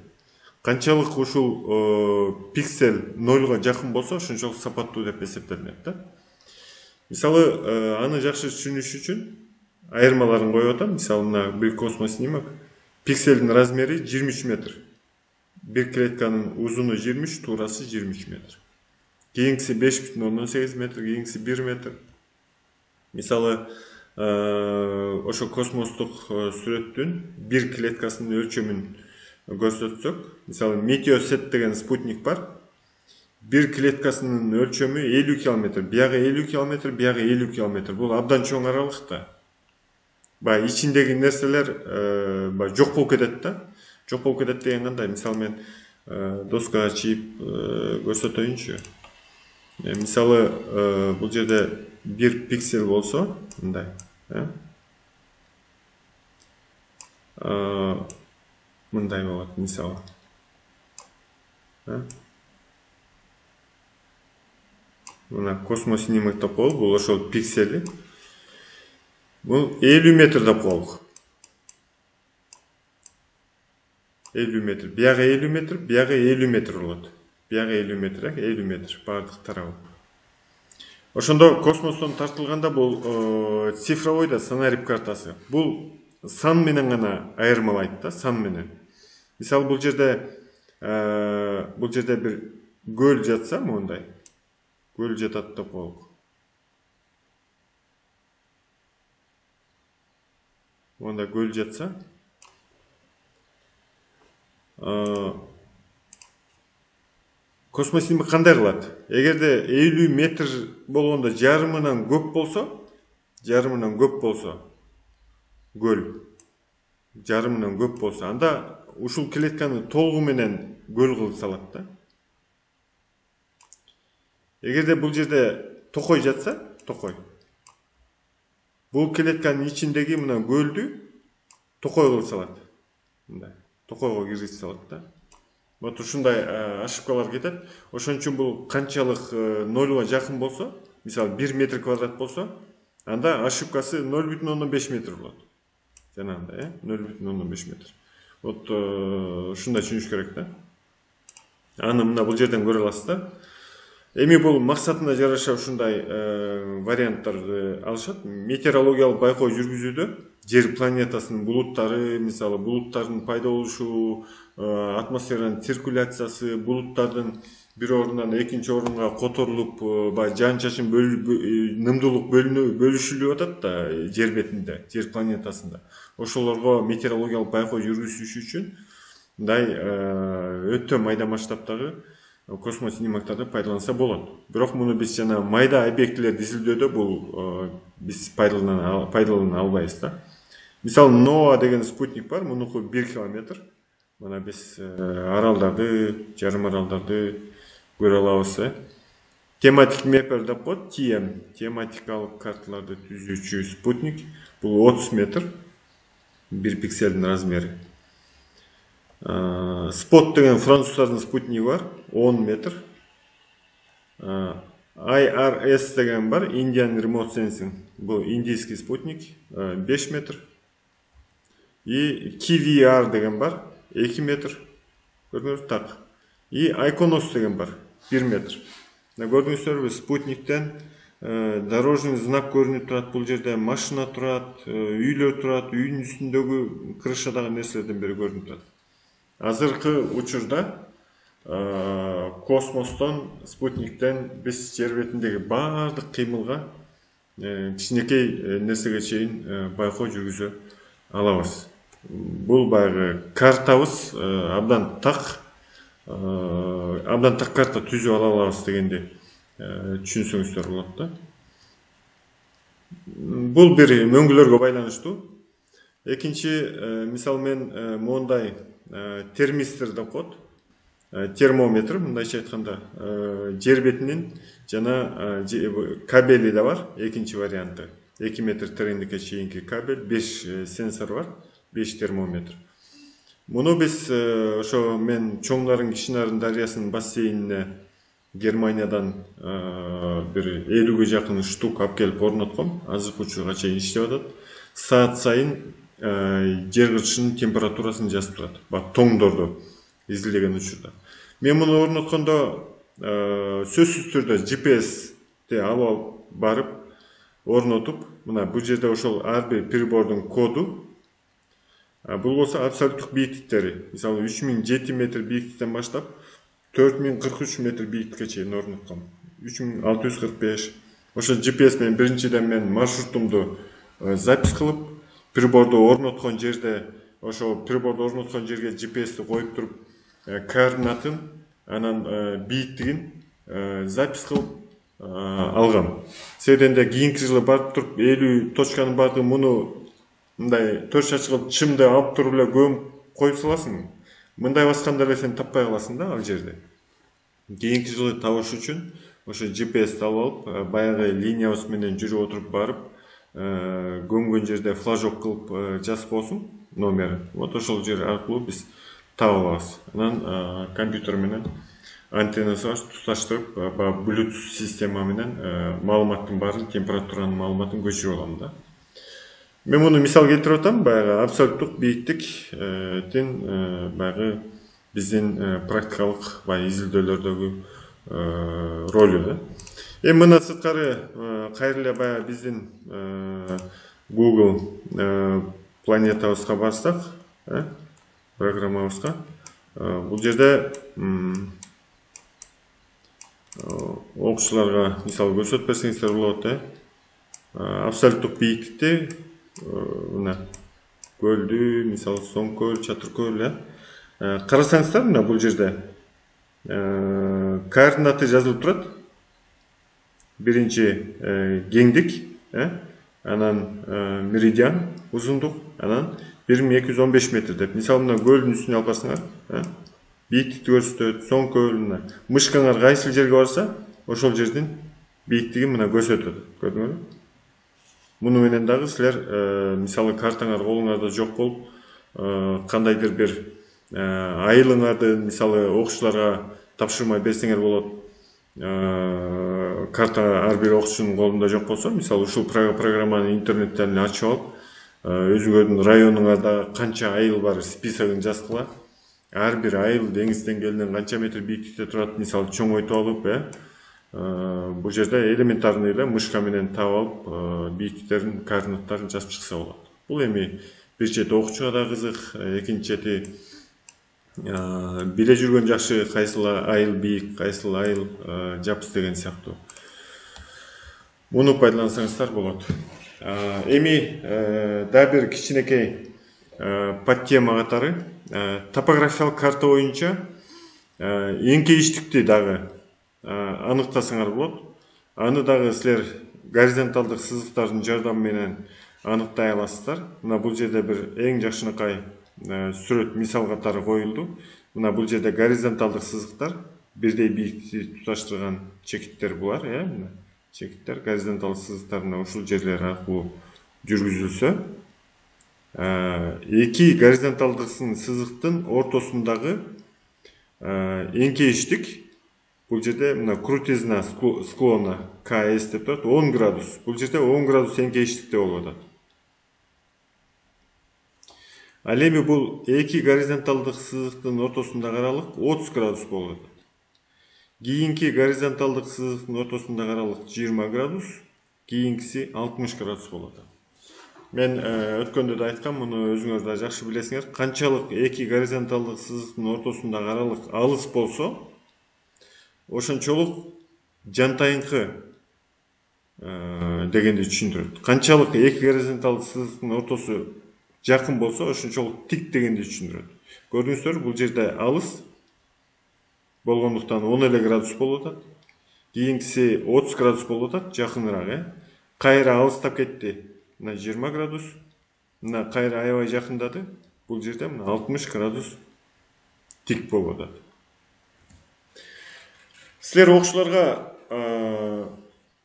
Канчалык ушул пиксель 0-га жакын болсо, ошончолук сапаттуу деп эсептелинет да. Мисалы, аны жакшы түшүнүш үчүн айырмаларын коюп атам. Мисалы, мына бир космос снимок. Пикселдин размери 23 метр. Бир клетканын узуну 23, туурасы 23 метр. Кийинкиси 5,8 метр, кийинкиси 1 метр. Мисалы, ошо космостук сүрөттүн бир клеткасынын өлчөмүн көрсөтсөк, мисалы Meteosat деген спутник бар. Bir клеткасынын өлчөмү 50 километр, бияга 50 километр, бияга 50 километр. Бул абдан чоң аралыкта. Баягы ичиндеги нерселер жок болуп кетет да. Жок болуп кетет деген кандай? Мисалы мен доска ачып көрсөтөйүнчү. Мисалы бул жерде 1 пиксель болсо, мындай, мындай болот, мисалы. Мына космос снимок деп коелук, бул ошол пиксели. Бул 50 метр деп коелук. 50 метр. Бияга 50 метр, бияга 50 метр болот. Бияга 50 метр, 50 метр бардык тарабы. Ошондо космостон тартылганда бул цифровой да санарип картасы. Бул сан менен гана айырмалайт да, сан менен. Мисалы бул жерде бир көл жатса, мондай. Көл жатат деп коелук. Онда көл жатса, космос снимок кандай кылат? Эгерде 50 метр болгондо жарымынан көп болсо, көл жарымынан көп болсо, анда ушул клетканы толугу менен көл кылып салат да. Эгерде бул жерде токой жатса, токой. Бул клетканын ичиндеги мына көлдү токой кылып салат. Мындай, токойго киргизип салат да. Вот ушундай ошибкалар кетет. Ошон үчүн бул канчалык нолго жакын болсо, мисалы 1 метр квадрат болсо, анда ошибкасы 0,5 метр болот. Жанагындай, 0,5 метр. Вот ушундай түшүнүш керек да. Аны мына бул жерден көрө аласыздар. Эми бул максатына жараша ушундай варианттарды алышат. Метеорологиялык байкоо жүргүзүүдө жер планетасынын булуттары, мисалы булуттардын пайда болушу, атмосферанын циркуляциясы, булуттардын bir орундан экинчи орунга которулуп, жаан чачын нымдуулук бөлүшүлүп атат да жер бетинде, жер планетасында. Ошолорго метеорологиялык байкоо жүргүзүш үчүн мындай өтө майда масштабтагы космос снимоктарды пайдаланса болот. Бирок муну биз жана майда объектилерди изилдөөдө бул биз пайдалана албайбыз да. Мисалы NOAA деген спутник бар, мунуку 1 километр. Мына биз аралдарды, жарым аралдарды көрө алабыз. Тематик мапper деп коет, TM, тематикалык карталарды түзүүчү спутник. Бул 30 метр, 1 пикселдин размери. Spot деген француздардын спутниги бар, 10 метр. IRS деген бар, Indian Remote Sensing. Бул индийский спутник, 5 метр. И KVR деген бар, 2 метр. Көрдүңүз так. И Iconos деген бар, 1 метр. Көрдүңүздөрбү, спутниктен дорожный знак көрүнүп турат, бул жерде машина турат, үйлөр турат, үйдүн үстүндөгү крышадагы нерселерден бери көрүнүп турат. Азыркы учурда космостон, спутниктен биз жер бетиндеги баардык кыймылга кичинекей нерсеге чейин байкоо жүргүзө алабыз. Бул баягы картабыз абдан так карта түзүп ала алабыз дегенди түшүнсөңүздөр болот да. Бул бир мөңгүлөргө байланыштуу. Экинчи, мисалы мен мондай термистр деп коет, термометр, мындайча айтканда, жер бетинин жана кабели да бар, экинчи варианты. 2 метр тереңдикке чейинки кабель, 5 сенсор бар, 5 термометр. Муну биз ошо мен Чоңнарын Кичинарын дарыясынын бассейнине Германиядан бир 50ге жакын штук алып келип орнотком, азыркы учурга чейин иштеп атат. Саат сайын жер кыртышынын температурасын жазып турат. Тоңдорду изилдеген учурда. Мен муну орноткондо сөзсүз түрдө GPS-ти алып барып орнотуп, мына бул жерде ошол ар бир прибордун коду. Бул болсо абсолюттук бийиктиктери. Мисалы 3007 метр бийиктиктен баштап 4043 метр бийиктикке чейин орнотком. 3645. Ошо GPS менен биринчиден мен маршрутумду запись кылып, приборду орноткон жерде ошо приборду орноткон жерге GPS-ти коюп туруп, координатын, анан бийиктигин запись кылып алгам. Себебинде кийинки жылы барып туруп 50 точканын бардыгы муну мындай 4 шач кылып чымды алып туруп эле көмүп коюп саласың. Мындай басканда эле сен таппай каласың да ал жерде. Кийинки жылы табыш үчүн ошо GPS алып алып, баягы линиябыз менен жүрүп отуруп барып, көмгөн жерде флажок кылып жазып коесуң номерин. Вот ошол жер аркылуу биз таап алабыз. Анан компьютер менен антеннасы туташтырып, Bluetooth система менен маалыматтын баарын, температуранын маалыматын көчүрүп алам да. Мен муну мисал келтирип атам, баягы абсолюттук бийиктиктин баягы биздин практикалык изилдөөлөрдөгү ролу да. Эми мына сырткары кайра эле баягы биздин Google планетабызга барсак, программабызга, бул жерде окуучуларга мисалы көрсөтүп берсеңиздер болот, абсолюттук бийиктикти мына көлдү, мисалы Соң көл, Чатыр көл, карасаңыздар, мына бул жерде координаты жазылып турат. Биринчи кеңдик, анан меридиан, узундук, анан 1215 метр деп. Мисалы мына көлдүн үстүнө алып барсаңар, бийиктикти көрсөтөт. Соң көл, мына мышкаңар кайсыл жерге барса, ошол жердин бийиктиги мына көрсөтөт. Көрдүңөрбү? Муну менен дагы силер мисалы картаңар колуңарда жок болуп, кандайдыр бир айылыңарды мисалы окуучуларга тапшырмай берсеңер болот. Карта ар бир окуучунун колунда жок болсо, мисалы ушул программаны интернеттен ачып алып, өзүңөрдүн районуңарда канча айыл бар списогун жазгыла. Ар бир айыл деңиз деңгээлинен канча метр бийиктикте турат, мисалы чоңойтуп алып, бул жерде элементарный эле мышка менен таап алып, бийиктиктерин, координаттарын жазып чыкса болот. Бул эми бир чети окуучуга да кызык, экинчи чети биле жүргөн жакшы кайсыл айыл бийик, кайсыл айыл жапыс деген сыяктуу. Муну пайдалансаңыздар болот. Эми да бир кичинекей подтема катары топографиялык карта боюнча эңкейиштикти дагы аныктасаңар болот. Аны дагы силер горизонталдык сызыктардын жардамы менен аныктай аласыздар. Мына бул жерде бир эң жакшынакай сүрөт мисал катары коюлду. Мына бул жерде горизонталдык сызыктар, бирдей бийиктикти туташтырган чекиттер булар, мына чекиттер горизонталдык сызыктар мына ушул жерлер аркылуу жүргүзүлсө, эки горизонталдык сызыктын ортосундагы эңкейиштик бул жерде мына крутизна склона КС деп турат, 10 градус. Бул жерде 10 градус эңкейиштикте болуп атат. Ал эми бул эки горизонталдык сызыктын ортосундагы аралык 30 градус болуп атат. Кийинки горизонталдык сызыктын ортосундагы аралык 20 градус, кийинкиси 60 градус болуп атат. Мен өткөндө да айткам, муну өзүңөр да жакшы билесиңер. Канчалык эки горизонталдык сызыктын ортосундагы аралык алыс болсо, ошончолук жантайыңкы дегенди түшүндүрөт. Канчалык эки горизонталдык сызыктын ортосу жакын болсо, ошончолук тик дегенди түшүндүрөт. Көрдүңүздөр, бул жерде алыс болгондуктан 10 эле градус болуп атат. Кийинкиси 30 градус болуп атат, жакыныраак, Кайра алыстап кетти. Мына 20 градус. Мына кайра аябай жакындады. Бул жерде мына 60 градус тик болуп атат. Силер окуучуларга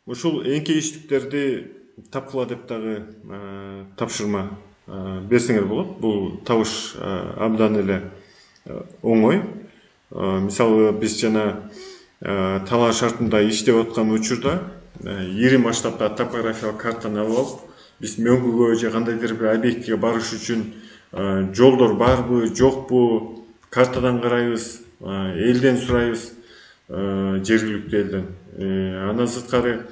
ушул эңкейиштиктерди тапкыла деп дагы тапшырма берсеңер болот. Бул табыш абдан эле оңой. Мисалы биз жана талаа шартында иштеп аткан учурда ири масштабта топографиялык картаны алып алып, биз мөңгүгө же кандайдыр бир объектке барыш үчүн жолдор барбы, жокпу, картадан карайбыз, элден сурайбыз, жергиликтүү элден. Андан сырткары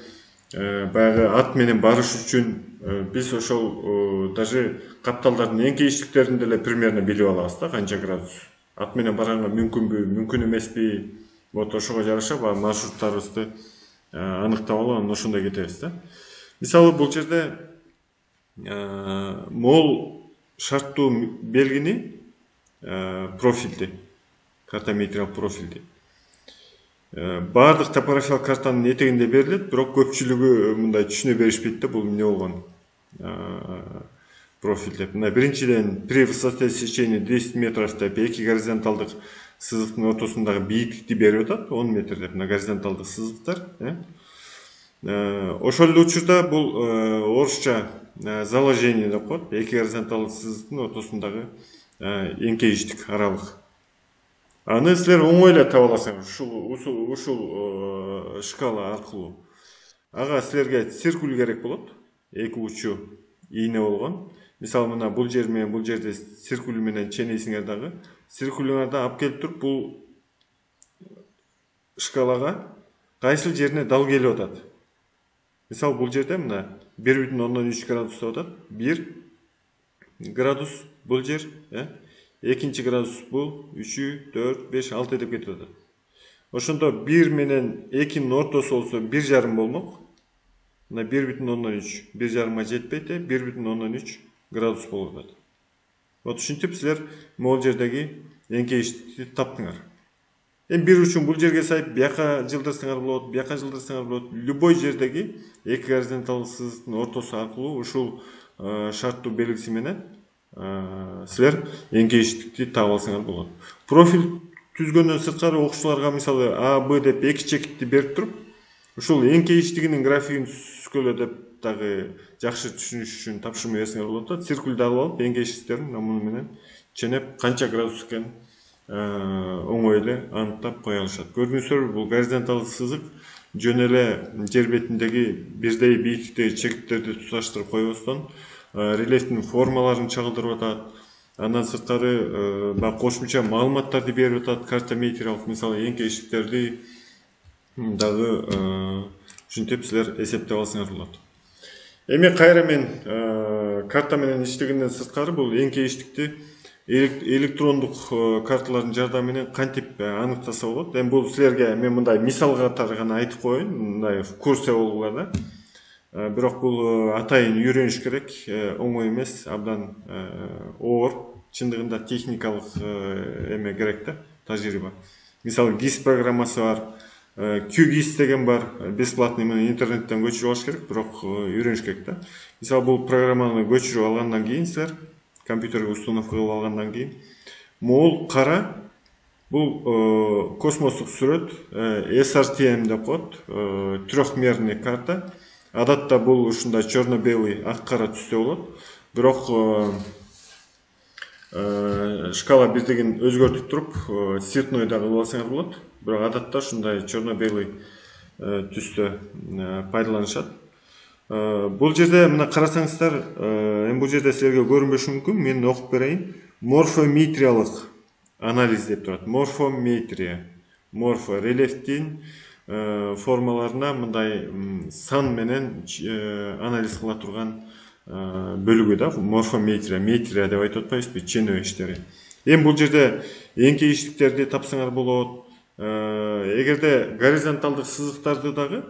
баягы ат менен барыш үчүн биз ошол даже капталдардын эңкейиштиктерин деле примерно билип алабыз да, канча градус. Ат менен барганга мүмкүнбү, мүмкүн эмеспи? Вот ошого жараша маршруттарыбызды аныктап алып, анан ошондой кетебиз да. Мисалы бул жерде мол шарттуу белгини профилди, картометриялык профилди. Бардык топографиялык картанын этегинде берилет, бирок көпчүлүгү мындай түшүнө беришпейт да, бул эмне болгон профиль деп. Мына биринчиден при высоте сечения 10 метров деп эки горизонталдык сызыктын ортосундагы бийиктикти берип атат, 10 метр деп. Мына горизонталдык сызыктар. Ошол эле учурда бул орусча заложение деп коет. Эки горизонталдык сызыктын ортосундагы эңкейиштик аралык. Аны силер оңой эле таба аласыңар ушул шкала аркылуу. Ага силерге циркуль керек болот. Эки учу ийне болгон. Мисалы мына бул жер менен бул жерде циркуль менен ченейсиңер дагы. Циркулуңарды алып келип туруп бул шкалага кайсыл жерине дал келип атат. Мисалы бул жерде мына 1,3 градус деп атат. 1 градус бул жер, экинчи градус бул 3, 4, 5, 6 деп кетип атат. Ошондо 1 менен 2'nin ортосу болсо 1,5 болмок. Мына 1,3, 1,5га жетпейт, 1,3 градус болуп атат. Вот ушинтип силер могул жердеги эңкейиштикти таптыңар. Эми бир учун бул жерге сайып бияка жылдырсаңар болот, бияка жылдырсаңар болот. Любой жердеги эки горизонталдык сызыктын ортосу аркылуу ушул шарттуу белгиси менен силер эңкейиштикти таап алсаңар болот. Профиль түзгөндөн сырткары окуучуларга мисалы А, Б деп эки чекитти берип туруп, ушул эңкейиштигинин графигин түзгөлө деп дагы жакшы түшүнүш үчүн тапшырма берсеңер болот да. Циркулду алып алып эңкейиштиктерин муну менен ченеп канча градус экенин оңой эле аныктап кое алышат. Көрдүңүздөр, бул горизонталдык сызык жөн эле жер бетиндеги бирдей бийиктиктеги чекиттерди туташтырып койбостон рельефтин формаларын чагылдырып атат. Андан сырткары кошумча маалыматтарды берип атат, картометриялык мисалы эңкейиштиктерди дагы ушинтип силер эсептеп алсаңар болот. Эми кайра мен карта менен иштегенден сырткары бул эңкейиштикти электрондук карталардын жардамы менен кантип аныктаса болот. Эми бул силерге мен мындай мисал катары гана айтып коеюн, мындай курсия болгула да. Бирок бул атайын үйрөнүш керек, оңой эмес, абдан оор, чындыгында техникалык эме керек да, тажрыйба. Мисалы GIS программасы бар, QGIS деген бар, бесплатный муну интернеттен көчүрүп алыш керек, бирок үйрөнүш керек да. Мисалы бул программаны көчүрүп алгандан кийин силер компьютерге установка кылып алгандан кийин могул кара бул космостук сүрөт, SRTM деп коет, трехмерный карта. Адатта бул ушундай черно-белый ак-кара түстө болот. Бирок шкала биздигин өзгөртүп туруп, цветной да кылып алсаңар болот. Бирок адатта ушундай черно-белый түстө пайдаланышат. Бул жерде мына карасаңыздар, эми бул жерде силерге көрүнбөшү мүмкүн, мен окуп берейин. Морфометриялык анализ деп турат. Морфометрия. Морфо рельефтин формаларына мындай сан менен анализ кыла турган бөлүгү да, морфометрия, метрия деп айтып атпайбызбы, ченөө иштери. Эми бул жерде эңкейиштиктерди тапсаңар болот. Эгерде горизонталдык сызыктарды дагы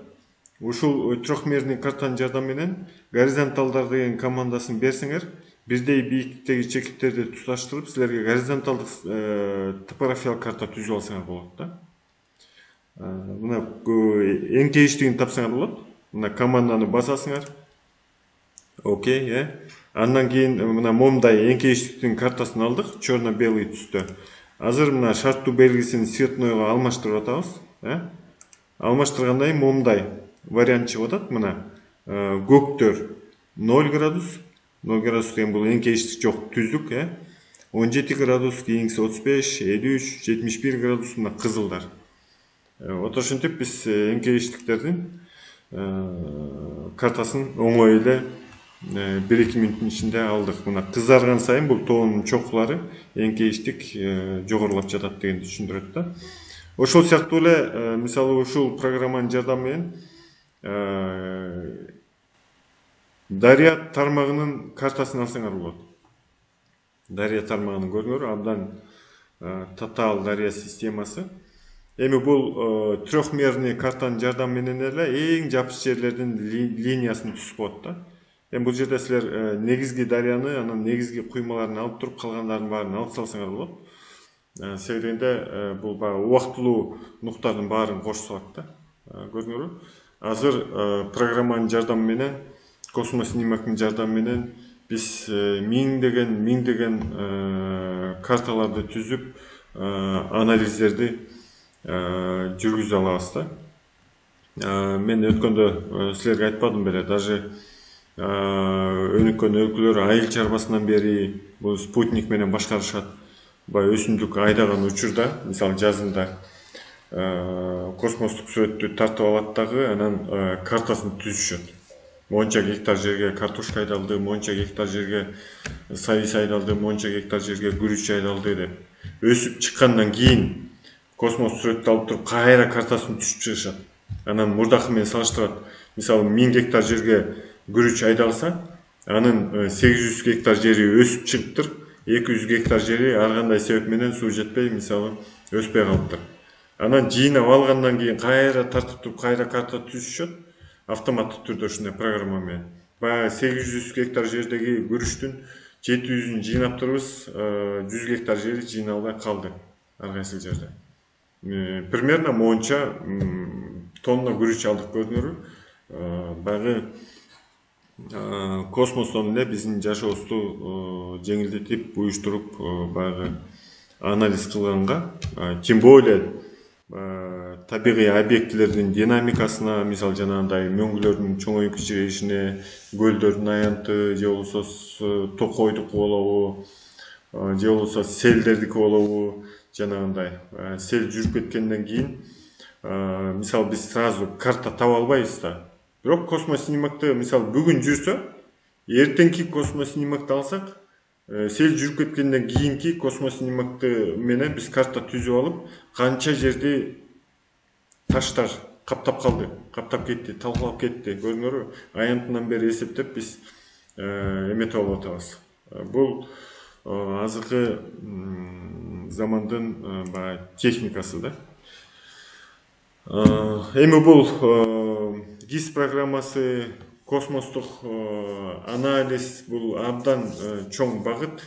ушул трехмерный картанын жардамы менен горизонталдар деген командасын берсеңер, бирдей бийиктиктеги чекиттерди туташтырып, силерге горизонталдык топографиялык карта түзүп алсаңар болот да. Мына эңкейиштигин тапсаңар болот. Мына команданы басасыңар. Окей, Андан кийин мына момундай эңкейиштиктин картасын алдык, черно-белый түстө. Азыр мына шарттуу белгисин цветнойго алмаштырып атабыз, Алмаштыргандан кийин момундай вариант чыгып атат. Мына көктөр 0 градус, 0 градус деген бул эңкейиштик жок түздүк, 17 градус, кийинкиси 35, 53, 71 градус мына кызылдар. Ошентип биз эңкейиштиктердин картасын оңой эле 1-2 мүнөттүн ичинде алдык. Мына кызарган сайын бул тоонун чокулары эңкейиштик жогорулап жатат дегенди түшүндүрөт да. Ошол сыяктуу эле мисалы ушул программанын жардамы менен дария тармагынын картасын алсаңар болот. Дария тармагын көрүңөр, абдан татаал дария системасы. Эми бул трехмерный картанын жардамы менен эле эң жапыш жерлердин линиясын түзүп коет да. Эми бул жерде силер негизги дарыяны, анан негизги куймаларын алып туруп, калгандардын баарын алып салсаңар болот. Себеби дегенде бул баягы убактылуу нуктардын баарын кошуп салат да. Көрдүңөрбү? Азыр программанын жардамы менен, космоснимактын жардамы менен биз миңдеген карталарды түзүп, анализдерди жүргүзө алабыз да. Мен өткөндө силерге айтпадым беле, даже өнүккөн өлкөлөр айыл чарбасынан бери бул спутник менен башкарышат. Баягы өсүмдүк айдаган учурда, мисалы жазында космостук сүрөттү тартып алат дагы, анан картасын түзүшөт. Монча гектар жерге картошка айдалды, монча гектар жерге сабиз айдалды, монча гектар жерге күрүч айдалды деп. Өсүп чыккандан кийин космос сүрөттү алып туруп кайра картасын түзүп чыгышат. Анан мурдакы менен салыштырат. Мисалы 1000 гектар жерге күрүч айдалса, анын 800 гектар жери өсүп чыгыптыр, 200 гектар жери ар кандай себеп менен суу жетпей, мисалы өспөй калыптыр. Анан жыйнап алгандан кийин кайра тартып туруп кайра карта түзүшөт, автоматтык түрдө ушундай программа менен. Баягы 800 гектар жердеги күрүчтүн 700-ün жыйнап турубуз, 100 гектар жери жыйналбай калды ар кайсы жерде. Примерно монча тонна күрүч алдык, көрдүңөрбү? Баягы космостон эле биздин жашообузду жеңилдетип, уюштуруп, баягы анализ кылганга, тем более табигый объектилердин динамикасына, мисалы жанагындай мөңгүлөрдүн чоңоюп кичирейишине, көлдөрдүн аянты, же болбосо токойдук болобу, же болбосо селдердики болобу, жанагындай сел жүрүп кеткенден кийин, мисалы биз сразу карта таба албайбыз да. Бирок космоснимакты мисалы бүгүн жүрсө, эртеңки космоснимакты алсак, сел жүрүп кеткенден кийинки космоснимакты менен биз карта түзүп алып, канча жерди таштар каптап калды, каптап кетти, талкалап кетти, көрдүңөрбү? Аянтынан бери эсептеп биз эметип алып атабыз. Бул азыркы замандын баягы техникасы да. Эми бул ГИС программасы, космостук анализ, бул абдан чоң багыт.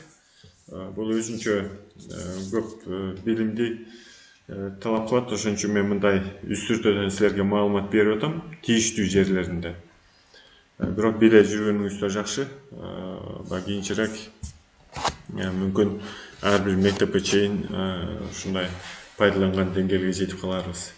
Бул өзүнчө көп билимди талап кылат. Ошон үчүн мен мындай үстүртөдөн силерге маалымат берип атам, тийиштүү жерлеринде. Бирок биле жүргөнүңүз да жакшы. Кийинчерээк мүмкүн ар бир мектепке чейин ушундай пайдаланган деңгээлге жетип каларбыз.